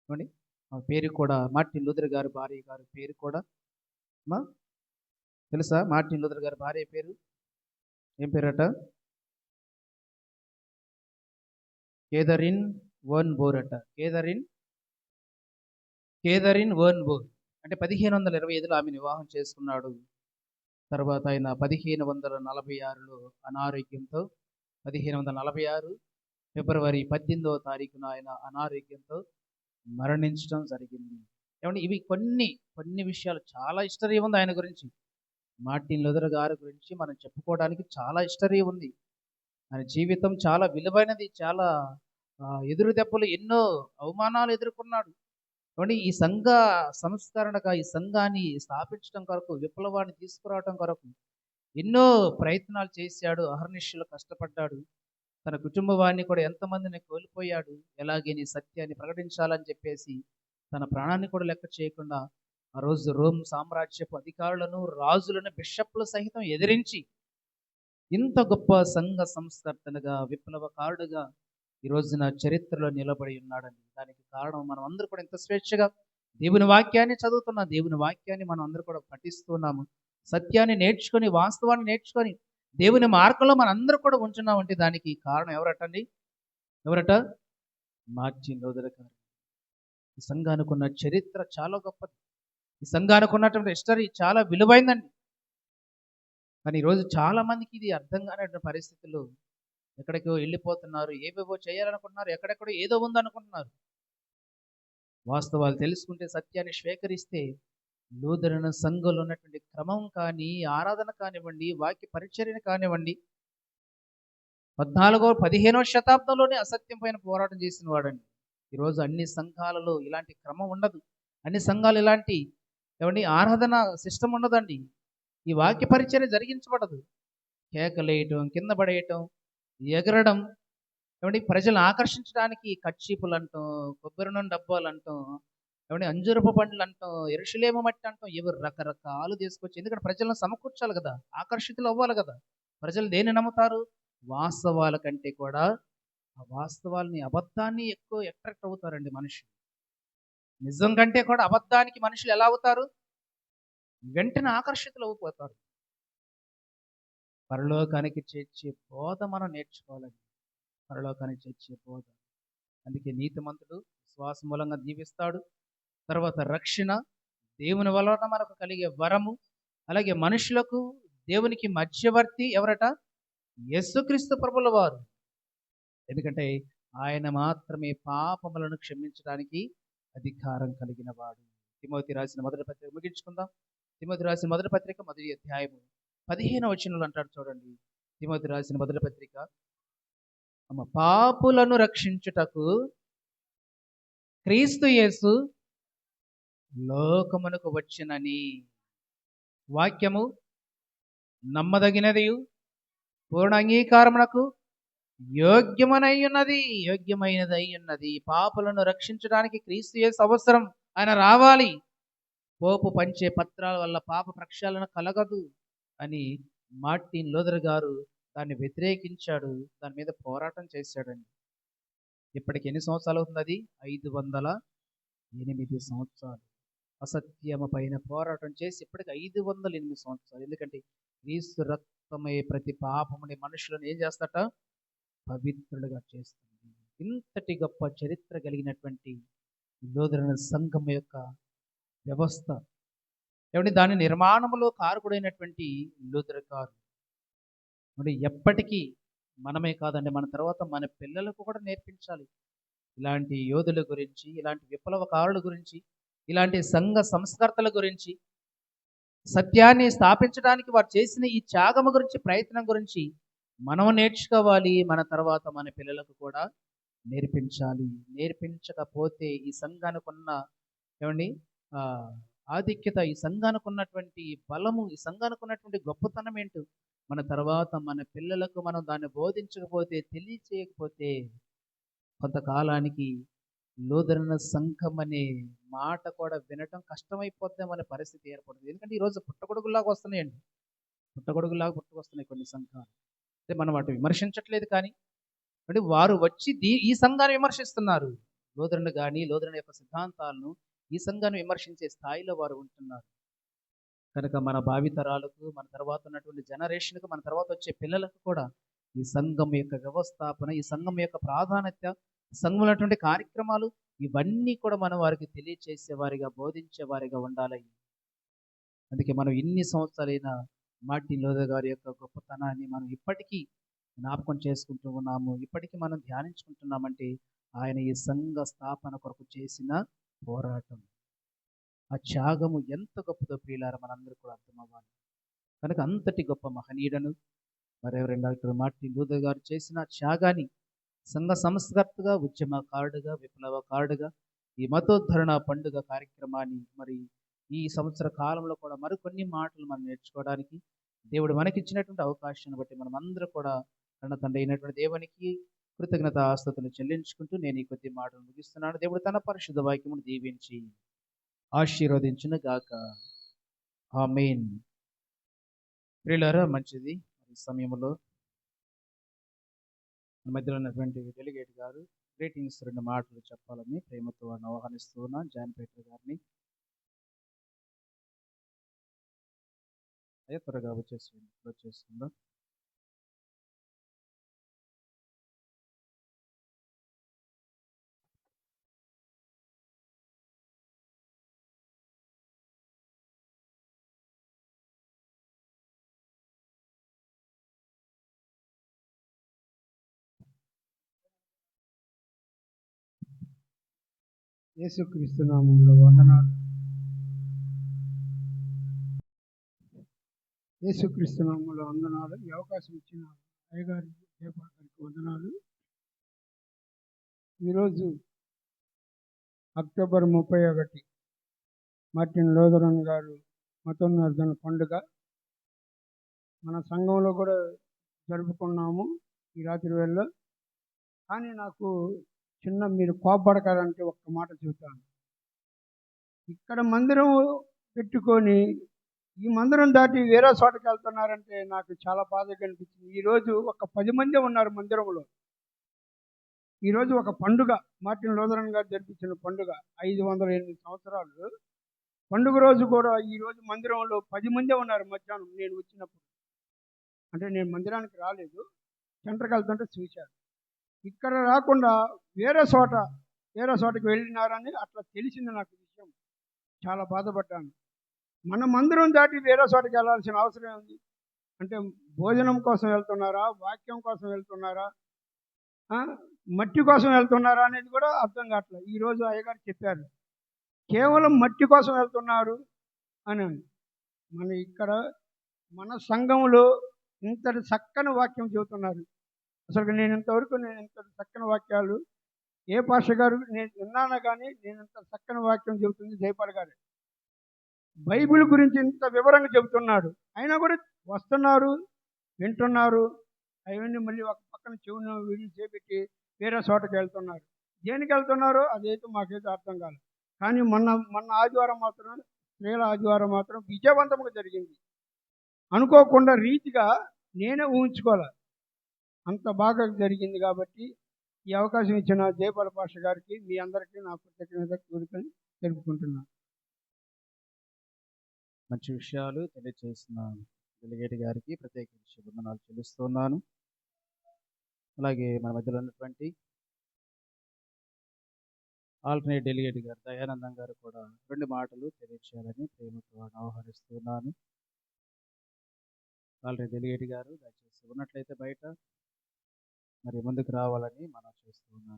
S1: ఏమండి ఆ పేరు కూడా మార్టిన్ లూథర్ గారి భార్య గారి పేరు కూడా తెలుసా? మార్టిన్ లూథర్ గారి భార్య పేరు ఏం పేరట? కేథరిన్ వర్న్బోర్ అట. కేథరిన్ వర్న్బోర్. అంటే 1525లో ఆమె వివాహం చేసుకున్నాడు. తర్వాత ఆయన 1546లో అనారోగ్యంతో 1546 ఫిబ్రవరి 18వ తారీఖున ఆయన అనారోగ్యంతో మరణించడం జరిగింది. ఏమంటే ఇవి కొన్ని విషయాలు చాలా హిస్టరీ ఉంది ఆయన గురించి. మార్టిన్ లూథర్ గారి గురించి మనం చెప్పుకోవడానికి చాలా హిస్టరీ ఉంది. ఆయన జీవితం చాలా విలువైనది. చాలా ఎదురు దెబ్బలు, ఎన్నో అవమానాలు ఎదుర్కొన్నాడు. ఏమంటే ఈ సంఘ సంస్కరణగా ఈ సంఘాన్ని స్థాపించడం కొరకు, విప్లవాన్ని తీసుకురావడం కొరకు ఎన్నో ప్రయత్నాలు చేశాడు. అహర్నిశలు కష్టపడ్డాడు. తన కుటుంబాన్ని కూడా ఎంతమందిని కోల్పోయాడు. ఎలాగని సత్యాన్ని ప్రకటించాలని చెప్పేసి తన ప్రాణాన్ని కూడా లెక్క చేయకుండా ఆ రోజు రోమ్ సామ్రాజ్యపు అధికారులను, రాజులను, బిషప్లు సహితం ఎదిరించి ఇంత గొప్ప సంఘ సంస్కర్తనగా, విప్లవకారుడుగా ఈ రోజున చరిత్రలో నిలబడి ఉన్నాడని. దానికి కారణం మనం అందరూ కూడా ఇంత స్వేచ్ఛగా దేవుని వాక్యాన్ని చదువుతున్నాం. దేవుని వాక్యాన్ని మనం అందరూ కూడా పఠిస్తున్నాము. సత్యాన్ని నేర్చుకొని, వాస్తవాన్ని నేర్చుకొని దేవుని మార్గంలో మన అందరూ కూడా ఉంటున్నామంటే దానికి కారణం ఎవరట? మార్టిన్ లూథర్ గారు. ఈ సంఘానికి ఉన్న చరిత్ర చాలా గొప్పది. ఈ సంఘానికి ఉన్నటువంటి హిస్టరీ చాలా విలువైందండి. కానీ ఈరోజు చాలా మందికి ఇది అర్థం కానటువంటి పరిస్థితుల్లో ఎక్కడికో వెళ్ళిపోతున్నారు. ఏవేవో చేయాలనుకుంటున్నారు. ఎక్కడెక్కడో ఏదో ఉందనుకుంటున్నారు. వాస్తవాలు తెలుసుకుంటే, సత్యాన్ని స్వీకరిస్తే లూథరన్ సంఘంలో ఉన్నటువంటి క్రమం కానీ, ఆరాధన కానివ్వండి, వాక్య పరిచర్యను కానివ్వండి, 15వ శతాబ్దంలోనే అసత్యం పైన పోరాటం చేసిన వాడండి. ఈరోజు అన్ని సంఘాలలో ఇలాంటి క్రమం ఉండదు. అన్ని సంఘాలు ఇలాంటి ఆరాధన సిస్టమ్ ఉండదండి. ఈ వాక్య పరిచర్య జరిగించబడదు. కేకలేయటం, కింద పడేయటం, ఎగరడం, ప్రజలను ఆకర్షించడానికి కర్చీపులు అంటాం, కొబ్బరి నూనె డబ్బాలు అంటాం, అంజూరపు పండ్లు అంటాం, యెరూషలేము మట్టి అంటాం, ఇవి రకరకాలు తీసుకొచ్చి, ఎందుకంటే ప్రజలను సమకూర్చాలి కదా, ఆకర్షితులు అవ్వాలి కదా. ప్రజలు దేన్ని నమ్ముతారు? వాస్తవాల కంటే కూడా ఆ వాస్తవాల్ని, అబద్ధాన్ని ఎక్కువ అట్రాక్ట్ అవుతారండి మనుషులు. నిజం కంటే కూడా అబద్ధానికి మనుషులు ఎలా అవుతారు? వెంటనే ఆకర్షితులు అయిపోతారు. పరలోకానికి చేర్చే బోధ మనం నేర్చుకోవాలండి. పరలోకానికి చేర్చే బోధ. అందుకే నీతిమంతుడు విశ్వాస మూలంగా జీవిస్తాడు. తర్వాత రక్షణ, దేవుని వలన మనకు కలిగే వరము, అలాగే మనుషులకు దేవునికి మధ్యవర్తి ఎవరట? యేసుక్రీస్తు ప్రభుల వారు. ఎందుకంటే ఆయన మాత్రమే పాపములను క్షమించడానికి అధికారం కలిగిన వాడు. తిమోతి రాసిన మొదటి పత్రిక ముగించుకుందాం. తిమోతి రాసిన మొదటి పత్రిక 1వ అధ్యాయము 15వ వచనంలో అంటాడు చూడండి. తిమోతి రాసిన మొదటి పత్రిక, పాపులను రక్షించుటకు క్రీస్తు యేసు లోకమునకు వచ్చినని వాక్యము నమ్మదగినదియు పూర్ణ అంగీకారమునకు యోగ్యమైనదై ఉన్నది. పాపులను రక్షించడానికి క్రీస్తు యేసు అవసరం. ఆయన రావాలి. పోపు పంచే పత్రాల వల్ల పాప ప్రక్షాళన కలగదు అని మార్టిన్ లూథర్ గారు దాన్ని వ్యతిరేకించాడు. దాని మీద పోరాటం చేశాడండి. ఇప్పటికి ఎన్ని సంవత్సరాలు అవుతుంది? అది 508 సంవత్సరాలు. అసత్యము పైన పోరాటం చేసి ఇప్పటికి 508 సంవత్సరాలు. ఎందుకంటే క్రీస్తు రక్తమే ప్రతి పాపముని మనుషులను ఏం చేస్తట? పవిత్రులుగా చేస్తుంది. ఇంతటి గొప్ప చరిత్ర కలిగినటువంటి లూథరన్ సంఘం యొక్క వ్యవస్థ, దాని నిర్మాణంలో కారకుడైనటువంటి లూథర్ గారు ఎప్పటికీ మనమే కాదండి, మన తర్వాత మన పిల్లలకు కూడా నేర్పించాలి. ఇలాంటి యోధుల గురించి, ఇలాంటి విప్లవకారుల గురించి, ఇలాంటి సంఘ సంస్కర్తల గురించి సత్యాన్ని స్థాపించడానికి వారు చేసిన ఈ త్యాగము గురించి, ప్రయత్నం గురించి మనం నేర్చుకోవాలి. మన తర్వాత మన పిల్లలకు కూడా నేర్పించాలి. నేర్పించకపోతే ఈ సంఘానికి ఉన్న ఏమండి ఆ, ఆధిక్యత, ఈ సంఘానికి ఉన్నటువంటి బలము, ఈ సంఘానికి ఉన్నటువంటి గొప్పతనం ఏంటో మన తర్వాత మన పిల్లలకు మనం దాన్ని బోధించకపోతే, తెలియచేయకపోతే కొంతకాలానికి లూథరన్ సంఘం అనే మాట కూడా వినటం కష్టమైపోద్దాం అనే పరిస్థితి ఏర్పడుతుంది. ఎందుకంటే ఈరోజు పుట్టగొడుగులాగా వస్తున్నాయండి, పుట్టగొడుగులాగా పుట్టుకొస్తున్నాయి కొన్ని సంఘాలు. అంటే మనం వాటిని విమర్శించట్లేదు, కానీ అంటే వారు వచ్చి ఈ సంఘాన్ని విమర్శిస్తున్నారు. లూథరన్ కానీ లూథరన్ యొక్క సిద్ధాంతాలను, ఈ సంఘాన్ని విమర్శించే స్థాయిలో వారు ఉంటున్నారు. కనుక మన భావితరాలకు, మన తర్వాత ఉన్నటువంటి జనరేషన్కు, మన తర్వాత వచ్చే పిల్లలకు కూడా ఈ సంఘం యొక్క వ్యవస్థాపన, ఈ సంఘం యొక్క ప్రాధాన్యత, సంఘంలో ఉన్నటువంటి కార్యక్రమాలు, ఇవన్నీ కూడా మనం వారికి తెలియచేసేవారిగా, బోధించేవారిగా ఉండాలి. అందుకే మనం ఇన్ని సంవత్సరాలైన మార్టిన్ లూథర్ గారి యొక్క గొప్పతనాన్ని మనం ఇప్పటికీ జ్ఞాపకం చేసుకుంటూ ఉన్నాము, ఇప్పటికీ మనం ధ్యానించుకుంటున్నామంటే ఆయన ఈ సంఘ స్థాపన కొరకు చేసిన పోరాటం, ఆ త్యాగము ఎంత గొప్పదో ప్రియులారా మనందరూ కూడా అర్థం అవ్వాలి. కనుక అంతటి గొప్ప మహనీయుడను మరి రెవరెండ్ డాక్టర్ మార్టిన్ లూథర్ గారు చేసిన త్యాగాన్ని సంఘ సంస్కర్తగా, ఉద్యమకారుడుగా, విప్లవకారుడుగా ఈ మతోద్ధరణ పండుగ కార్యక్రమాన్ని మరి ఈ సంవత్సర కాలంలో కూడా మరికొన్ని మాటలు మనం నేర్చుకోవడానికి దేవుడు మనకిచ్చినటువంటి అవకాశాన్ని బట్టి మనం అందరూ కూడా కన్న తండ్రి అయినటువంటి దేవునికి కృతజ్ఞత ఆస్తుతులు చెల్లించుకుంటూ నేను ఈ కొద్ది మాటలు ముగిస్తున్నాను. దేవుడు తన పరిశుద్ధ వాక్యమును దీవించి ఆశీర్వదించును గాక. ఆమేన్. ప్రియులారా, మంచిది. ఈ సమయంలో మన మధ్యలో ఉన్నటువంటి డెలిగేట్ గారు గ్రీటింగ్స్ 2 మాటలు చెప్పాలని ప్రేమతో వారిని ఆహ్వానిస్తూ ఉన్నాను. జాన్ పీటర్ గారిని అయ్యా త్వరగా వచ్చేస్తుందా.
S7: యేసుక్రీస్తు నామములో వందనాలు. యేసుక్రీస్తు నామములో వందనాలు. ఈ అవకాశం ఇచ్చిన అయ్యగారి జయపాల్ గారికి వందనాలు. ఈరోజు అక్టోబర్ 31 మార్టిన్ లూథరన్ గారు మతోన్మర్దన పండుగ మన సంఘంలో కూడా జరుపుకున్నాము ఈ రాత్రి వేళ. కానీ నాకు మీరు కోపడకాలంటే ఒక్క మాట చెబుతాను. ఇక్కడ మందిరం పెట్టుకొని ఈ మందిరం దాటి వేరే చోటకి వెళ్తున్నారంటే నాకు చాలా బాధగా అనిపించింది. ఈరోజు ఒక 10 మంది ఉన్నారు మందిరంలో. ఈరోజు ఒక పండుగ, మార్టిన్ లూథరన్ గారు జరిపించిన పండుగ 508 సంవత్సరాలు పండుగ రోజు కూడా ఈరోజు మందిరంలో 10 మందే ఉన్నారు. మధ్యాహ్నం నేను వచ్చినప్పుడు, అంటే నేను మందిరానికి రాలేదు, సెంటర్కి వెళ్తుంటే చూశాను. ఇక్కడ రాకుండా వేరే చోటకి వెళ్ళినారని అట్లా తెలిసింది నాకు విషయం. చాలా బాధపడ్డాను. మన మందిరం దాటి వేరే చోటకి వెళ్ళాల్సిన అవసరం ఉంది. అంటే భోజనం కోసం వెళ్తున్నారా, వాక్యం కోసం వెళ్తున్నారా, మట్టి కోసం వెళ్తున్నారా అనేది కూడా అర్థం కావట్లేదు. ఈరోజు అయ్యగారు చెప్పారు, కేవలం మట్టి కోసం వెళ్తున్నారు అని. మన సంఘంలో ఇంతటి చక్కని వాక్యం చెబుతున్నారు. అసలు నేను ఇంతవరకు ఇంత చక్కని వాక్యాలు ఏ పాష గారు నేను విన్నాను, కానీ నేను ఇంత చక్కని వాక్యం చెబుతుంది జయపాల్ గారు. బైబిల్ గురించి ఇంత వివరంగా చెబుతున్నాడు. అయినా కూడా వస్తున్నారు, వింటున్నారు, అవన్నీ మళ్ళీ ఒక పక్కన చెవును వీళ్ళు చేపెట్టి వేరే చోటకి వెళ్తున్నారు. దేనికి వెళ్తున్నారో అదైతే మాకైతే అర్థం కాదు. కానీ మొన్న ఆదివారం మాత్రం, స్త్రీల ఆదివారం మాత్రం విజయవంతంగా జరిగింది. అనుకోకుండా రీతిగా నేనే ఊహించుకోవాలి, అంత బాగా జరిగింది. కాబట్టి ఈ అవకాశం ఇచ్చిన జయపాల్ పాష గారికి, మీ అందరికీ నా కృతజ్ఞత కోరుకొని తెలుపుకుంటున్నాను.
S1: మంచి విషయాలు తెలియజేసిన డెలిగేట్ గారికి ప్రత్యేకించి వందనాలు చెల్లిస్తున్నాను. అలాగే మన మధ్యలో ఉన్నటువంటి ఆల్టర్నేట్ డెలిగేట్ గారు దయానందం గారు కూడా 2 మాటలు తెలియచేయాలని ప్రేమతో ఆహ్వానిస్తున్నాను. ఆల్టర్నేట్ డెలిగేట్ గారు దయచేసి ఉన్నట్లయితే బయట మరి ముందుకు రావాలని మనం చేస్తున్నాను.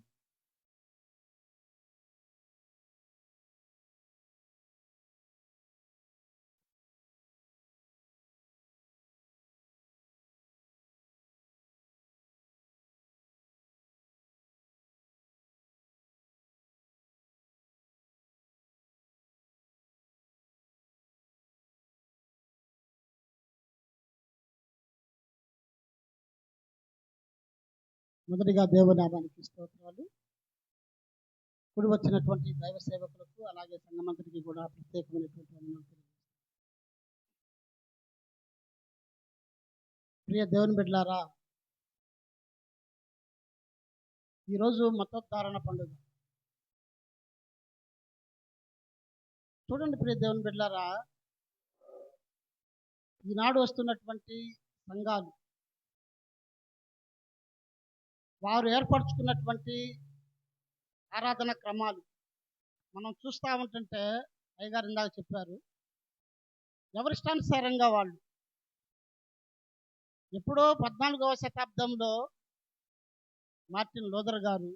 S2: మొదటిగా దేవునామానికి స్తోత్రాలు. కూడి వచ్చినటువంటి దైవ సేవకులకు అలాగే సంఘమంతటికి కూడా ప్రత్యేకమైనటువంటి వందనాలు తెలియజేస్తున్నాను. ప్రియ దేవుని బిడ్డలారా, ఈరోజు మతోద్ధారణ పండుగ. చూడండి ప్రియ దేవుని బిడ్డలారా, ఈనాడు వస్తున్నటువంటి సంఘాలు వారు ఏర్పరచుకున్నటువంటి ఆరాధన క్రమాలు మనం చూస్తూ ఉంటుంటే అయ్యగారు ఇందాక చెప్పారు, ఎవరిష్టానుసారంగా వాళ్ళు ఎప్పుడో 14వ శతాబ్దంలో మార్టిన్ లూథర్ గారు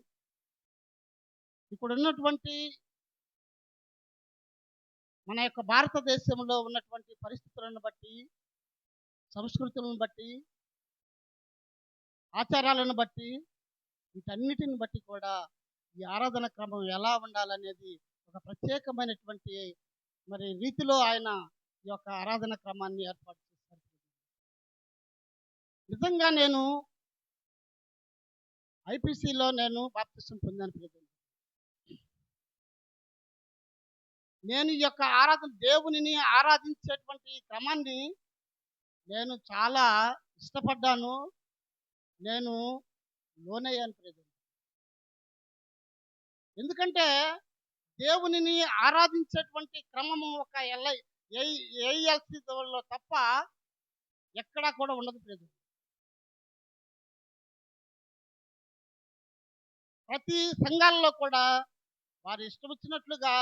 S2: ఇక్కడ ఉన్నటువంటి మన యొక్క భారతదేశంలో ఉన్నటువంటి పరిస్థితులను బట్టి, సంస్కృతులను బట్టి, ఆచారాలను బట్టి, వీటన్నిటిని బట్టి కూడా ఈ ఆరాధన క్రమం ఎలా ఉండాలనేది ఒక ప్రత్యేకమైనటువంటి మరి రీతిలో ఆయన ఈ యొక్క ఆరాధన క్రమాన్ని ఏర్పాటు చేశారు. నిజంగా నేను ఐపీసీలో నేను బాప్తిసం పొందాను ప్రజలు. నేను ఈ యొక్క దేవునిని ఆరాధించేటువంటి క్రమాన్ని నేను చాలా ఇష్టపడ్డాను, నేను లోనయ్యాను ప్రజలు. ఎందుకంటే దేవునిని ఆరాధించేటువంటి క్రమము ఒక ఏఎల్సీలో తప్ప ఎక్కడా కూడా ఉండదు ప్రజలు. ప్రతి సంఘాలలో కూడా వారి ఇష్టం వచ్చినట్లుగా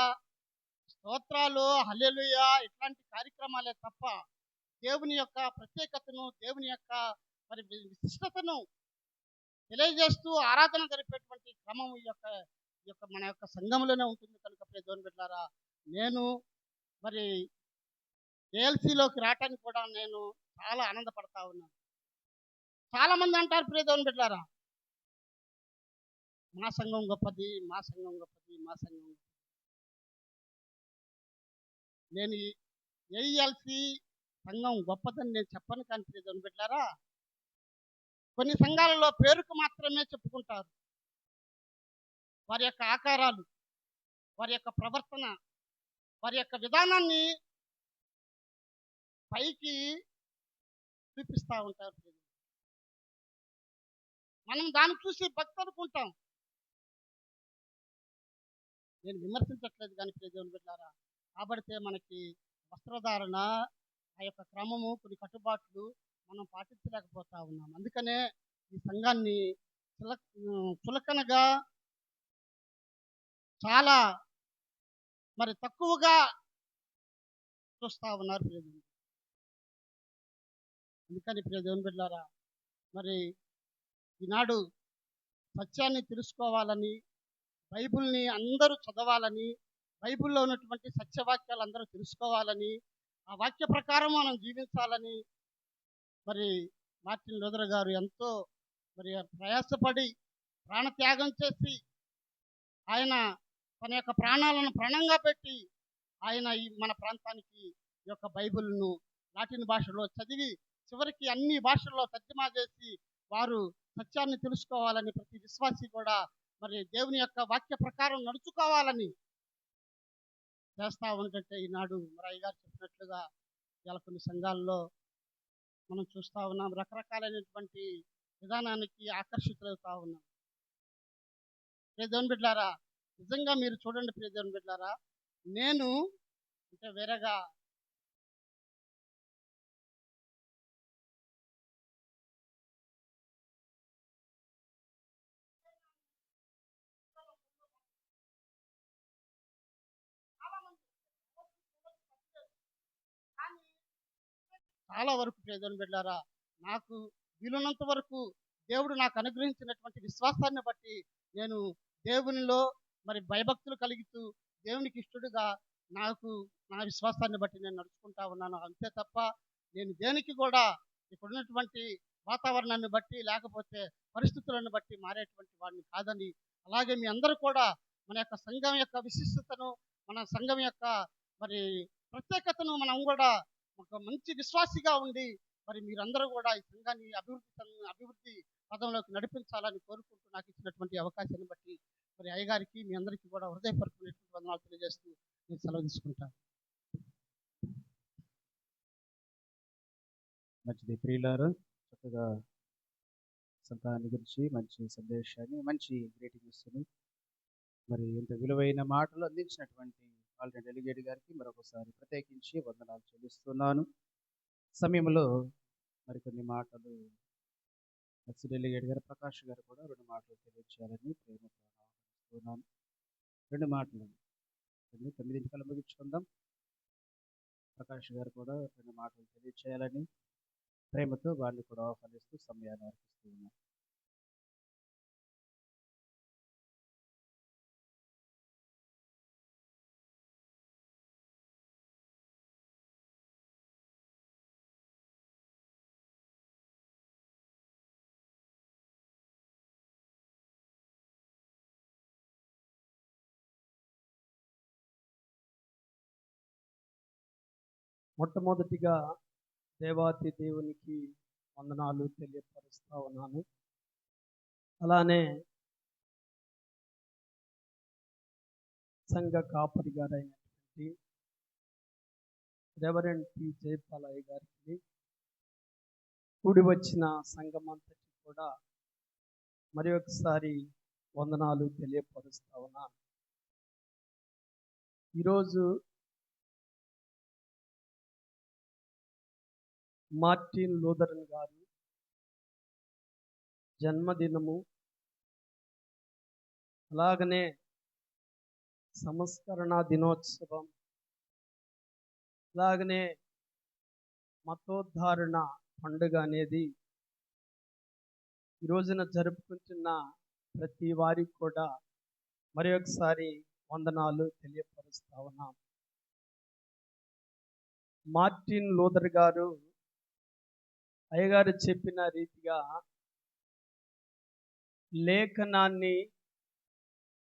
S2: స్తోత్రాలు, హల్లెలూయా ఇట్లాంటి కార్యక్రమాలే తప్ప దేవుని యొక్క ప్రత్యేకతను, దేవుని యొక్క మరి విశిష్టతను తెలియజేస్తూ ఆరాధన జరిపేటువంటి క్రమం ఈ యొక్క మన యొక్క సంఘంలోనే ఉంటుంది. కనుక ప్రియ దేవుని బిడ్డలారా, నేను మరి ఏఎల్సీలోకి రావటానికి కూడా నేను చాలా ఆనందపడతా ఉన్నాను. చాలామంది అంటారు ప్రియ దేవుని బిడ్డలారా, మా సంఘం గొప్పది, మా సంఘం గొప్పది, మా సంఘం గొప్పది. నేను ఏఎల్సీ సంఘం గొప్పదని నేను చెప్పను. కానీ ప్రియ దేవుని బిడ్డలారా, కొన్ని సంఘాలలో పేరుకు మాత్రమే చెప్పుకుంటారు. వారి యొక్క ఆకారాలు, వారి యొక్క ప్రవర్తన, వారి యొక్క విధానాన్ని పైకి చూపిస్తూ ఉంటారు. మనం దాన్ని చూసి భక్తి అనుకుంటాం. నేను విమర్శించట్లేదు కానీ ప్రియ దేవుని బిడ్డలారా, కాబడితే మనకి వస్త్రధారణ, ఆ యొక్క క్రమము, కొన్ని కట్టుబాట్లు మనం పాటించలేకపోతా ఉన్నాం. అందుకనే ఈ సంఘాన్ని చులకనగా, చాలా మరి తక్కువగా చూస్తూ ఉన్నారు ప్రియ దేవుని. అందుకని ప్రియ దేవుని బిడ్డలారా, మరి ఈనాడు సత్యాన్ని తెలుసుకోవాలని, బైబిల్ని అందరూ చదవాలని, బైబిల్లో ఉన్నటువంటి సత్యవాక్యాలు అందరూ తెలుసుకోవాలని, ఆ వాక్య ప్రకారం మనం జీవించాలని మరి మార్టిన్ లూథర్ గారు ఎంతో మరి ప్రయాసపడి ప్రాణత్యాగం చేసి ఆయన తన యొక్క ప్రాణాలను ప్రాణంగా పెట్టి ఆయన ఈ మన ప్రాంతానికి ఈ యొక్క బైబిల్ను లాటిన్ భాషలో చదివి చివరికి అన్ని భాషల్లో తర్జుమా చేసి వారు సత్యాన్ని తెలుసుకోవాలని, ప్రతి విశ్వాసి కూడా మరి దేవుని యొక్క వాక్య ప్రకారం నడుచుకోవాలని చేస్తూ ఉంటే ఈనాడు మరి అయ్యగారు చెప్పినట్లుగా ఇలా కొన్ని సంఘాల్లో మనం చూస్తూ ఉన్నాం. రకరకాలైనటువంటి విధానానికి ఆకర్షితులవుతూ ఉన్నాం. ప్రియ దేవుని బిడ్డలారా, నిజంగా మీరు చూడండి ప్రియ దేవుని బిడ్డలారా, నేను అంటే వేరేగా చాలా వరకు ప్రియ దేవుని బిడ్డలారా, నాకు వీలున్నంత వరకు దేవుడు నాకు అనుగ్రహించినటువంటి విశ్వాసాన్ని బట్టి నేను దేవునిలో మరి భయభక్తులు కలిగితూ దేవునికి ఇష్టడుగా నా విశ్వాసాన్ని బట్టి నేను నడుచుకుంటా ఉన్నాను. అంతే తప్ప నేను దేనికి కూడా ఇక్కడ ఉన్నటువంటి వాతావరణాన్ని బట్టి లేకపోతే పరిస్థితులను బట్టి మారేటువంటి వాడిని కాదని, అలాగే మీ అందరూ కూడా మన యొక్క సంఘం యొక్క విశిష్టతను, మన సంఘం యొక్క మరి ప్రత్యేకతను మనం కూడా ఒక మంచి విశ్వాసిగా ఉండి మరి మీరందరూ కూడా ఈ సంఘాన్ని అభివృద్ధి పదంలోకి నడిపించాలని కోరుకుంటూ నాకు ఇచ్చినటువంటి అవకాశాన్ని బట్టి మరి అయ్యగారికి మీ అందరికీ కూడా హృదయపూర్వకమైనటువంటి వందనాలు తెలియజేస్తూ నేను సెలవు తీసుకుంటాను.
S1: మంచిది ప్రియులారా, చక్కగా సంతానాన్ని గురించి మంచి సందేశాన్ని, మంచి గ్రీటింగ్స్ మరి ఇంత విలువైన మాటలు అందించినటువంటి ఆల్రెడీ డెలిగేట్ గారికి మరొకసారి ప్రత్యేకించి వందనాలు చెల్లిస్తున్నాను. సమయంలో మరికొన్ని మాటలు ఎక్స్ డెలిగేట్ గారు ప్రకాష్ గారు కూడా 2 మాటలు తెలియజేయాలని ప్రేమతో ఆహ్వానిస్తున్నాను. 2 మాటలు 9 ముగించుకుందాం. ప్రకాష్ గారు కూడా 2 మాటలు తెలియజేయాలని ప్రేమతో వారిని కూడా ఆహ్వానిస్తూ సమయాన్ని అర్పిస్తూ ఉన్నారు.
S7: మొట్టమొదటిగా దేవాతి దేవునికి వందనాలు తెలియపరుస్తా ఉన్నాను. అలానే సంఘ కాపరి గారైనటువంటి రెవరెండ్ పి జయపాలయ్య గారికి, కూడి వచ్చిన సంఘమంతటి కూడా మరి ఒకసారి వందనాలు తెలియపరుస్తా ఉన్నాను. ఈరోజు మార్టిన్ లూథరన్ గారు జన్మదినము, అలాగనే సంస్కరణ దినోత్సవం, అలాగనే మతోద్ధారణ పండుగ అనేది ఈ రోజున జరుపుకుంటున్న ప్రతి వారికి కూడా మరి ఒకసారి వందనాలు తెలియపరుస్తా ఉన్నాం. మార్టిన్ లూథర్ గారు అయ్యగారు చెప్పిన రీతిగా లేఖనాన్ని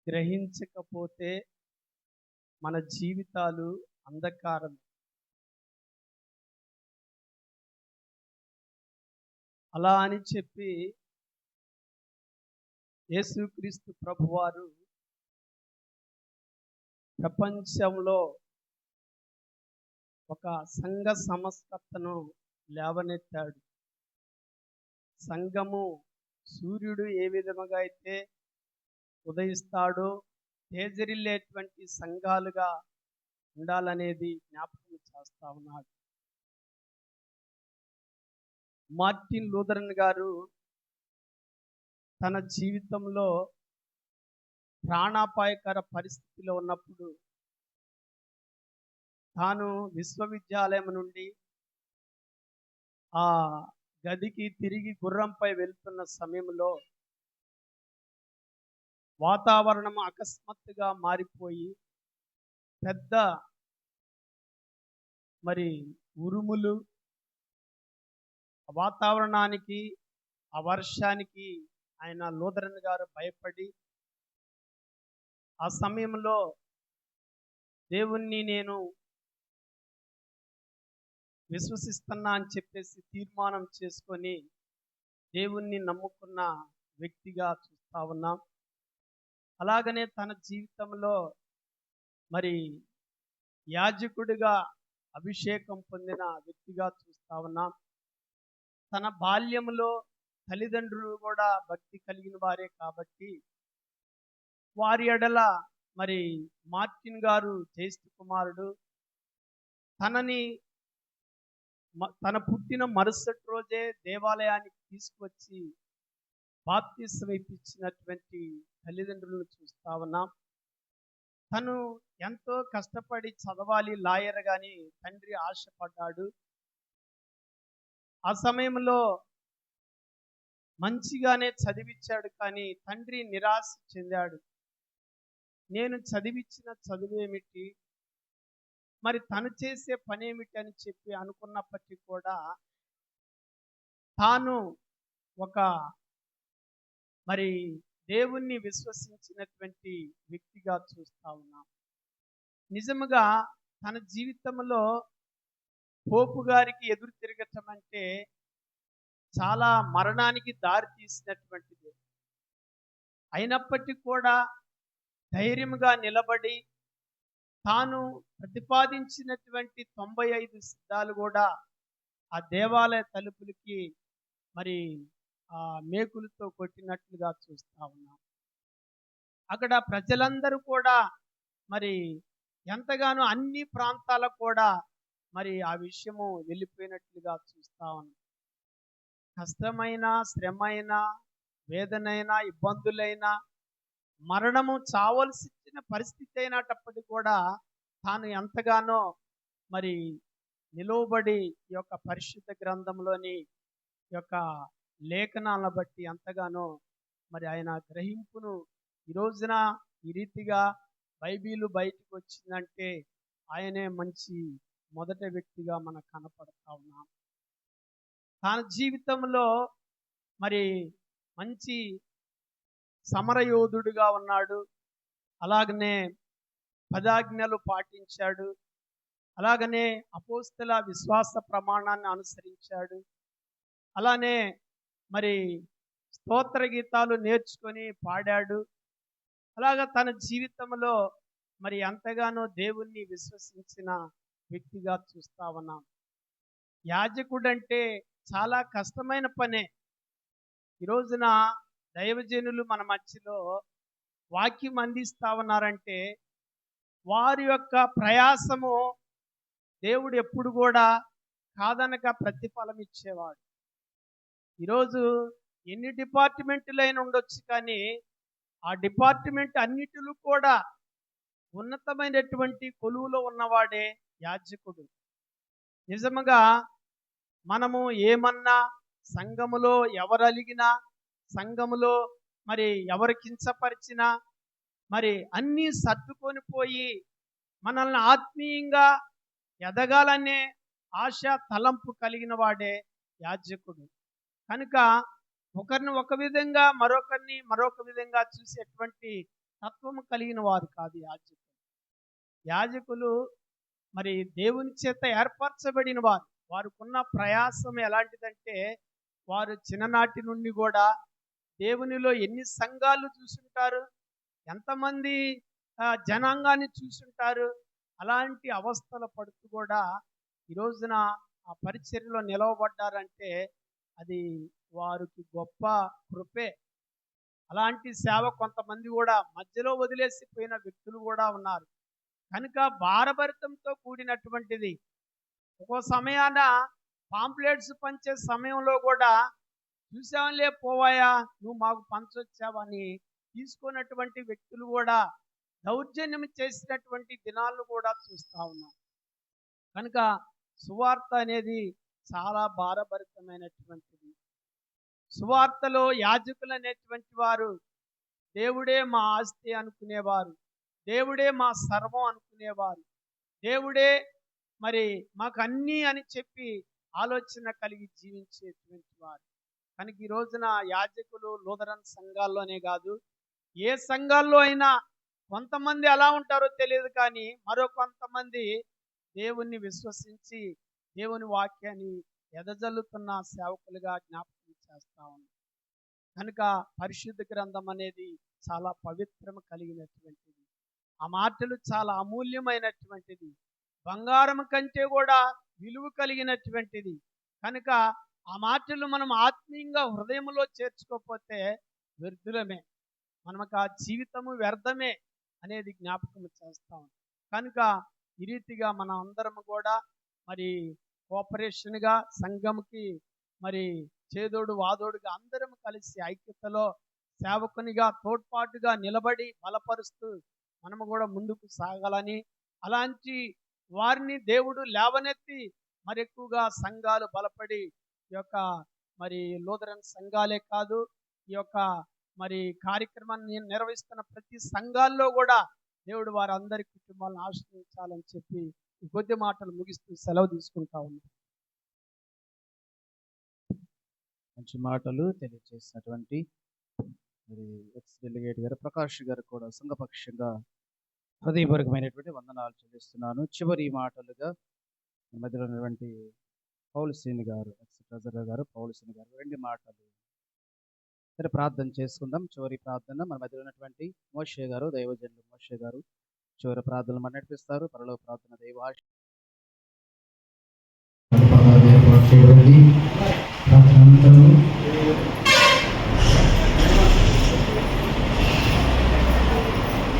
S7: గ్రహించకపోతే మన జీవితాలు అంధకారం. అలా అని చెప్పి యేసుక్రీస్తు ప్రభువారు ప్రపంచంలో ఒక సంఘ సంస్కర్తను లేవనెత్తాడు. సంఘము సూర్యుడు ఏ విధముగా అయితే ఉదయిస్తాడో తేజరిల్లేటువంటి సంఘాలుగా ఉండాలనేది జ్ఞాపకం చేస్తా ఉన్నాడు. మార్టిన్ లూథరన్ గారు తన జీవితంలో ప్రాణాపాయకర పరిస్థితిలో ఉన్నప్పుడు తాను విశ్వవిద్యాలయం నుండి ఆ గదికి తిరిగి గుర్రంపై వెళ్తున్న సమయంలో వాతావరణం అకస్మాత్తుగా మారిపోయి పెద్ద మరి ఉరుములు, వాతావరణానికి, ఆ వర్షానికి ఆయన లూథరన్ గారు భయపడి ఆ సమయంలో దేవుణ్ణి నేను విశ్వసిస్తున్నా అని చెప్పేసి తీర్మానం చేసుకొని దేవుణ్ణి నమ్ముకున్న వ్యక్తిగా చూస్తా ఉన్నాం. అలాగనే తన జీవితంలో మరి యాజకుడిగా అభిషేకం పొందిన వ్యక్తిగా చూస్తా ఉన్నాం. తన బాల్యంలో తల్లిదండ్రులు కూడా భక్తి కలిగిన వారే కాబట్టి వారి ఎడల మరి మార్టిన్ గారు జ్యేష్ఠ కుమారుడు. తన పుట్టిన మరుసటి రోజే దేవాలయానికి తీసుకొచ్చి బాప్తిస్మం ఇప్పించినటువంటి తల్లిదండ్రులను చూస్తా ఉన్నాం. తను ఎంతో కష్టపడి చదవాలి లాయర్ గాని తండ్రి ఆశపడ్డాడు. ఆ సమయంలో మంచిగానే చదివించాడు, కానీ తండ్రి నిరాశ చెందాడు. నేను చదివించిన చదువేమిటి, మరి తను చేసే పనేమిటి అని చెప్పి అనుకున్నప్పటికీ కూడా తాను ఒక మరి దేవుణ్ణి విశ్వసించినటువంటి వ్యక్తిగా చూస్తా ఉన్నాం. నిజముగా తన జీవితంలో
S8: పోపు గారికి ఎదురు తిరగటం అంటే చాలా మరణానికి దారి తీసినటువంటిది. అయినప్పటికీ కూడా ధైర్యంగా నిలబడి తాను ప్రతిపాదించినటువంటి 95 సిద్ధాలు కూడా ఆ దేవాలయ తలుపులకి మరి ఆ మేకులతో కొట్టినట్లుగా చూస్తా ఉన్నాం. అక్కడ ప్రజలందరూ కూడా మరి ఎంతగానో అన్ని ప్రాంతాలకు కూడా మరి ఆ విషయము వెళ్ళిపోయినట్లుగా చూస్తా ఉన్నాం. కష్టమైన, శ్రమైన, వేదనైన, ఇబ్బందులైన, మరణము చావలసిన పరిస్థితి అయినప్పటికీ కూడా తాను ఎంతగానో మరి నిలువబడి ఈ యొక్క పరిశుద్ధ గ్రంథంలోని ఈ యొక్క లేఖనాలను బట్టి ఎంతగానో మరి ఆయన గ్రహింపును ఈ రోజున ఈ రీతిగా బైబిల్ బయటకు వచ్చిందంటే ఆయనే మంచి మొదటి వ్యక్తిగా మనకు కనపడతా ఉన్నాం. తన జీవితంలో మరి మంచి సమరయోధుడుగా ఉన్నాడు. అలాగనే పదాజ్ఞలు పాటించాడు. అలాగనే అపోస్తల విశ్వాస ప్రమాణాన్ని అనుసరించాడు. అలానే మరి స్తోత్ర గీతాలు నేర్చుకొని పాడాడు. అలాగా తన జీవితంలో మరి ఎంతగానో దేవుణ్ణి విశ్వసించిన వ్యక్తిగా చూస్తా ఉన్నాం. యాజకుడంటే చాలా కష్టమైన పనే. ఈ రోజున దైవజనులు మన మధ్యలో వాక్యం అందిస్తా ఉన్నారంటే వారి యొక్క ప్రయాసము దేవుడు ఎప్పుడు కూడా కాదనక ప్రతిఫలం ఇచ్చేవాడు. ఈరోజు ఎన్ని డిపార్ట్మెంట్లైనా ఉండొచ్చు, కానీ ఆ డిపార్ట్మెంట్ అన్నిటిలో కూడా ఉన్నతమైనటువంటి కొలువులో ఉన్నవాడే యాజకుడు. నిజముగా మనము ఏమన్నా సంఘములో ఎవరు అలిగినా, సంఘములో మరి ఎవరు కించపరిచినా మరి అన్నీ సర్దుకొని పోయి మనల్ని ఆత్మీయంగా ఎదగాలనే ఆశ తలంపు కలిగిన వాడే యాజకుడు. కనుక ఒకరిని ఒక విధంగా మరొకరిని మరొక విధంగా చూసేటువంటి తత్వము కలిగిన వారు కాదు యాజకులు. యాజకులు మరి దేవుని చేత ఏర్పరచబడిన వారు. వారికున్న ప్రయాసం ఎలాంటిదంటే వారు చిన్ననాటి నుండి కూడా దేవునిలో ఎన్ని సంఘాలు చూసుంటారు, ఎంతమంది జనాంగాన్ని చూసుంటారు. అలాంటి అవస్థలు పడుతూ కూడా ఈ రోజున ఆ పరిచర్యలో నిలవబడ్డారంటే అది వారికి గొప్ప కృపే. అలాంటి సేవ కొంతమంది కూడా మధ్యలో వదిలేసిపోయిన వ్యక్తులు కూడా ఉన్నారు. కనుక భారభరితంతో కూడినటువంటిది. ఒక్కో సమయాన పాంప్లెట్స్ పంచే సమయంలో కూడా చూసావులే పోవాయా, నువ్వు మాకు పంచొచ్చావని తీసుకున్నటువంటి వ్యక్తులు కూడా దౌర్జన్యం చేసినటువంటి దినాలను కూడా చూస్తా ఉన్నాం. కనుక సువార్త అనేది చాలా భారభరితమైనటువంటిది. సువార్తలో యాజకులు అనేటువంటి వారు దేవుడే మా ఆస్తి అనుకునేవారు, దేవుడే మా సర్వం అనుకునేవారు, దేవుడే మరి మాకు అన్నీ అని చెప్పి ఆలోచన కలిగి జీవించేటువంటి వారు. కనుక ఈ రోజున యాజకులు లూథరన్ సంఘాల్లోనే కాదు, ఏ సంఘాల్లో అయినా కొంతమంది ఎలా ఉంటారో తెలియదు, కానీ మరో కొంతమంది దేవుణ్ణి విశ్వసించి దేవుని వాక్యాన్ని ఎదజల్లుతున్న సేవకులుగా జ్ఞాపకం చేస్తా ఉన్నాం. కనుక పరిశుద్ధ గ్రంథం అనేది చాలా పవిత్రము కలిగినటువంటిది. ఆ మాటలు చాలా అమూల్యమైనటువంటిది, బంగారం కంటే కూడా విలువ కలిగినటువంటిది. కనుక ఆ మాటలు మనం ఆత్మీయంగా హృదయంలో చేర్చుకోకపోతే వ్యర్థులమే, మనకు ఆ జీవితము వ్యర్థమే అనేది జ్ఞాపకం చేస్తాం. కనుక ఈ రీతిగా మనం అందరం కూడా మరి కోఆపరేషన్గా సంఘంకి మరి చేదోడు వాదోడుగా అందరం కలిసి ఐక్యతలో సేవకునిగా తోడ్పాటుగా నిలబడి బలపరుస్తూ మనము కూడా ముందుకు సాగాలని, అలాంటి వారిని దేవుడు లేవనెత్తి మరి ఎక్కువగా సంఘాలు బలపడి ఈ యొక్క మరి లూథరన్ సంఘాలే కాదు, ఈ యొక్క మరి కార్యక్రమాన్ని నిర్వహిస్తున్న ప్రతి సంఘాల్లో కూడా దేవుడు వారందరి కుటుంబాలను ఆశ్రయించాలని చెప్పి ఈ కొద్ది మాటలు ముగిస్తూ సెలవు తీసుకుంటా ఉన్నాం.
S1: మంచి మాటలు తెలియజేసినటువంటి మరి ఎక్స్ డెలిగేట్ గారు ప్రకాష్ గారు కూడా సంఘపక్షంగా హృదయపూర్వకమైనటువంటి వందనాలు చెల్లిస్తున్నాను. చివరి మాటలుగా మన మధ్యలో ఉన్నటువంటి పౌలుశ్రీని గారు, ఎక్స్ ట్రెజరర్ గారు పౌలుశ్రీని గారు 2 మాటలు సరే ప్రార్థన చేసుకుందాం. చివరి ప్రార్థన మన మధ్యలో ఉన్నటువంటి మోషే గారు, దైవజనులు మోషే గారు చివరి ప్రార్థనలు మన నడిపిస్తారు. పరలోక ప్రార్థన దైవాశ
S9: ఏర్పాటు చేయబడింది. ప్రార్థన అనంతరము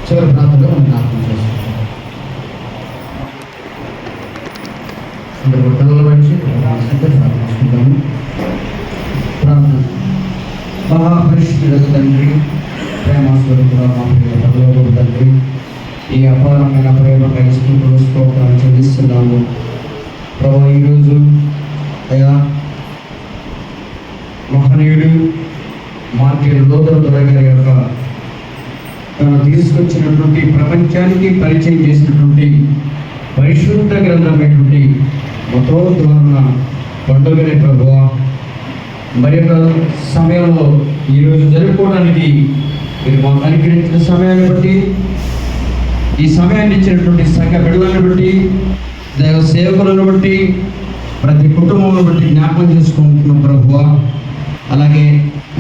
S9: చివరి ప్రార్థనలో మనం జ్ఞాపకం చేసుకుంటాం. అందరూ పిల్లల వచ్చి ప్రార్థించుకుంటాము. ప్రార్థన. మహాపరిశుద్ధుడైన తండ్రి, ప్రేమ స్వరూపుడా మా ప్రియ పరలోకపు తండ్రి, ఈ అపారమైన ప్రేమకై స్తుతులు స్తోత్రాలు చెల్లిస్తున్నాము. ప్రభు ఈరోజు అయ్యా మహనీయుడు మార్టిన్ లూథర్ గారి యొక్క తను తీసుకొచ్చినటువంటి ప్రపంచానికి పరిచయం చేసినటువంటి పరిశుద్ధ గ్రంథమైనటువంటి మతోద్ధారణ పండుగనే ప్రభువా మరి యొక్క సమయంలో ఈరోజు జరుపుకోవడానికి మీరు మాకు అనుగ్రహించిన సమయాన్ని బట్టి, ఈ సమయాన్ని ఇచ్చినటువంటి సంఘ బిడ్డలను బట్టి, దైవ సేవకులను బట్టి, ప్రతి కుటుంబంలో బట్టి జ్ఞాపకం చేసుకుంటున్నాం ప్రభువా. అలాగే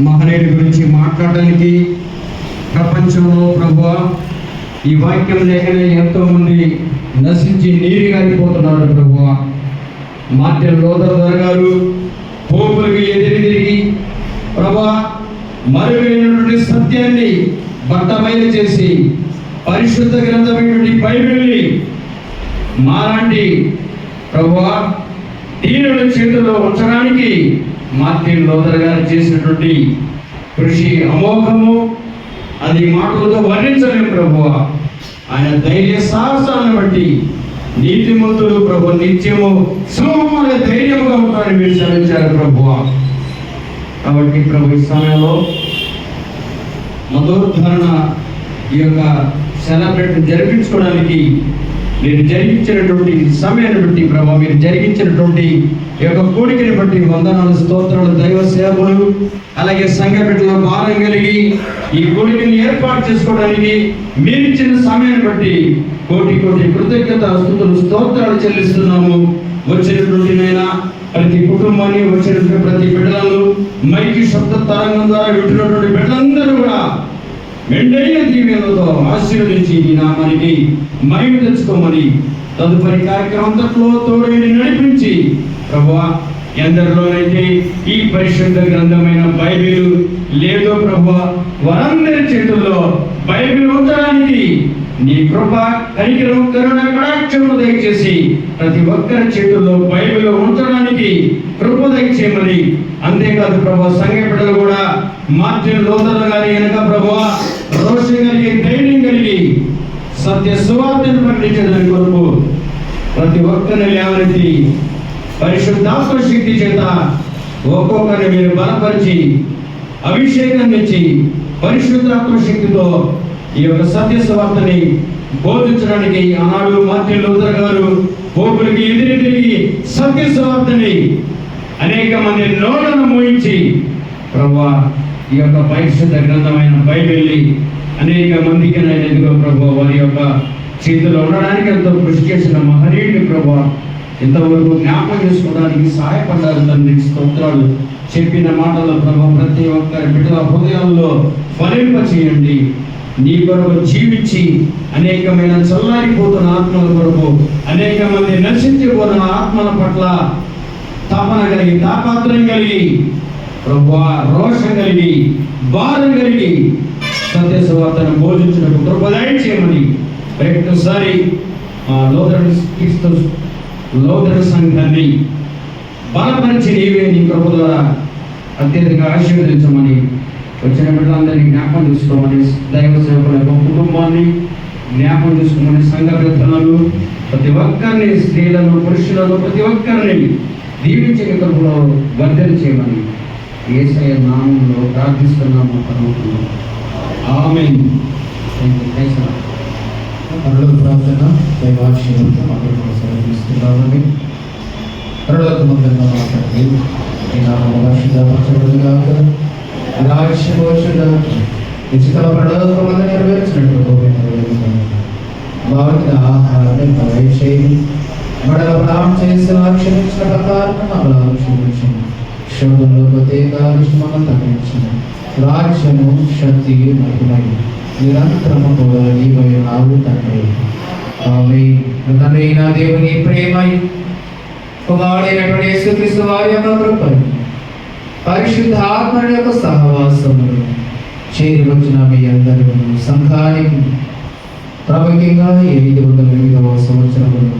S9: మహనీయుడి గురించి మాట్లాడడానికి ప్రపంచంలో ప్రభువా ఈ వాక్యం లేకనే ఎంతోమంది నశించి నీరు గారిపోతున్నారు ప్రభువా. మార్టిన్ లూథర్ గారు పోపులకు ఎదిరి తిరిగి ప్రభువా మరుగైనటువంటి సత్యాన్ని బట్టబయలు చేసి పరిశుద్ధ గ్రంథమైనటువంటి బైబిల్ని మాలాంటి ప్రభువా దీనుల చేతుల్లో ఉంచడానికి మార్టిన్ లూథర్ గారు చేసినటువంటి కృషి అమోఘము. అది మాటలతో వర్ణించలేము ప్రభువా. ఆయన ధైర్య సాహసాలను బట్టి నీతిమంతులు ప్రభు నిత్యము సింహముల ధైర్యముగా ఉంటారని మీరు సెలవించారు ప్రభువా. కాబట్టి ప్రభు ఈ సమయంలో మతోద్ధారణ ఈ యొక్క సెలబ్రేట్ జరిపించుకోవడానికి మీరు జరిగించినటువంటి సమయాన్ని బట్టి ప్రభావ, మీరు జరిగించినటువంటి ఈ యొక్క కోరికని బట్టి వందనాలు, స్తోత్రాలు. దైవ సేవలు అలాగే సంఘ బిడ్డల భారం కలిగి ఈ కోరికని ఏర్పాటు చేసుకోవడానికి మీరు ఇచ్చిన సమయాన్ని బట్టి కోటి కోటి కృతజ్ఞత స్తుతులు స్తోత్రాలు చెల్లిస్తున్నాము. వచ్చినటువంటి నైనా ప్రతి కుటుంబాన్ని, వచ్చినటువంటి ప్రతి బిడ్డలను మైకి శబ్ద తరంగం ద్వారా వింటున్నటువంటి బిడ్డలందరూ కూడా మెండైన దీవెనలతో ఆశీర్వదించి ఈ నామానికి మహిమ తెచ్చుకోమని తదుపరి కార్యక్రమం అంతట్లో తోడేని నడిపించి ప్రభువా, ఎందరిలోనైతే ఈ పరిశుద్ధ గ్రంథమైన బైబిల్ లేదో ప్రభువా, వారందరి చేతుల్లో బైబిల్ ఉంచడానికి నీ కృప, కనికరం, కరుణ, కటాక్షములు దయచేసి ప్రతి ఒక్కరి చేతుల్లో బైబిల్ ఉంచడానికి కృప దయచేయమని, అంతేకాదు ప్రభువా సంఘ బిడ్డలు కూడా మార్టిన్ లూథర్ గారి వెనక ప్రభువా రోషం కలిగి, ధైర్యం కలిగి సత్య సువార్తను ప్రకటించడానికి కొరకు ప్రతి ఒక్కరిని లేవనెత్తి పరిశుద్ధాత్మ శక్తి చేత ఒక్కొక్కరిని మీరు బలపరిచి అభిషేకాన్ని ఇచ్చి పరిశుద్ధాత్మ శక్తితో ఈ యొక్క సత్య సువార్తని బోధించడానికి ఆనాడు మార్టిన్ లూథర్ గారు పోపులకి ఎదిరి తిరిగి సత్య సువార్తని అనేక మంది నోళ్లను మోయించి ప్రభువా ఈ యొక్క పరిశుద్ధ గ్రంథమైన బైబిల్ని అనేక మందికి ఎదుగు ప్రభువా వారి యొక్క చేతిలో ఉండడానికి ఎంతో కృషి చేసిన మహనీయుడి ప్రభువా ఇంతవరకు జ్ఞాపకం చేసుకోవడానికి సహాయపడ్డారు తండ్రి. స్తోత్రాలు. చెప్పిన మాటల ప్రభావ ప్రతి ఒక్కరి బిడ్డల హృదయాల్లో ఫలింప చేయండి. నీ కొరకు జీవించి అనేకమైన చల్లారిపోతున్న ఆత్మల కొరకు, అనేక మంది నశించిపోతున్న ఆత్మల పట్ల తపన కలిగి, తాపాత్రం కలిగి ప్రభువా రోషం కలిగి, భారం కలిగి సత్య సువార్తను బోధించినప్పుడు కృపదయ చేయమని ప్రయత్నసారి లూథర్ సంఘాన్ని బలపరిచి నీవే నీ కృప ద్వారా అత్యధిక ఆశీర్వదించమని, వచ్చిన బిడ్డలందరినీ జ్ఞాపకం చేసుకోమని, దైవ సేవకుల యొక్క కుటుంబాన్ని జ్ఞాపకం చేసుకోమని, సంఘ పెద్దలను ప్రతి ఒక్కరిని, స్త్రీలను, పురుషులను ప్రతి ఒక్కరిని దీవించిన కృపలో వర్ధన చేయమని యేసయ్య నామంలో ప్రార్థిస్తున్నాము. ఆమేన్.
S10: పరలోక ప్రార్థన దైవాశీర్వాదంతో అందరూ కొనసాగిస్తున్నామని పరలోకమందున్న మాట్లాడి ఈ నామమున శుద్ధపరచబడుగాక, రాజ్యమోచుగా ఉచిత పరలోకమందు నెరవేర్చినట్టు భావిత ఆహారాన్ని దయచేయండి. మడల ప్రాణం చేసిన క్షమించిన ప్రకారం మమ్మల్ని క్షమించండి. శోధంలో ప్రత్యేకాలను తగ్గించండి. రాజ్యము శక్తి మహిమై నిరంతరము కూడా నీవై నావు తండ్రి. ఆమేన్. తండ్రి నా దేవుని ప్రేమై కుమారుడైనటువంటి యేసుక్రీస్తు వారి యొక్క కృపై పరిశుద్ధాత్మ యొక్క సహవాసములు చేరి వచ్చిన మీ అందరూ సంఘానికి ప్రాముఖ్యంగా 508వ సంవత్సరంలో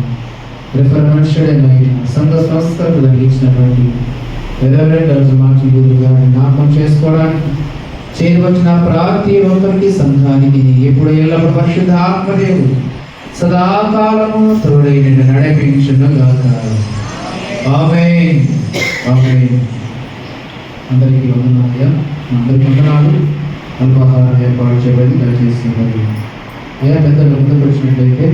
S10: రిఫర్మేషన్ సంఘ సంస్థకు అందించినటువంటి రెవరెండ్ మార్చి గురువు గారిని జ్ఞాపకం చేసుకోవడానికి చేరి వచ్చిన ప్రతి ఒక్కరికి సంఘానికి ఎప్పుడు ఎల్లప్పుడు పరిశుద్ధాత్మదేవుడు సదాకాలము తోడైన నడిపించునుగాక. ఆమేన్. ఆమేన్. అందరికీ వందనాలు. అందరికీ వందనాలు. అల్పాహారం ఏర్పాటు చేయబడి దయచేసి మరి పెద్దలు ముందుకు వచ్చినట్లయితే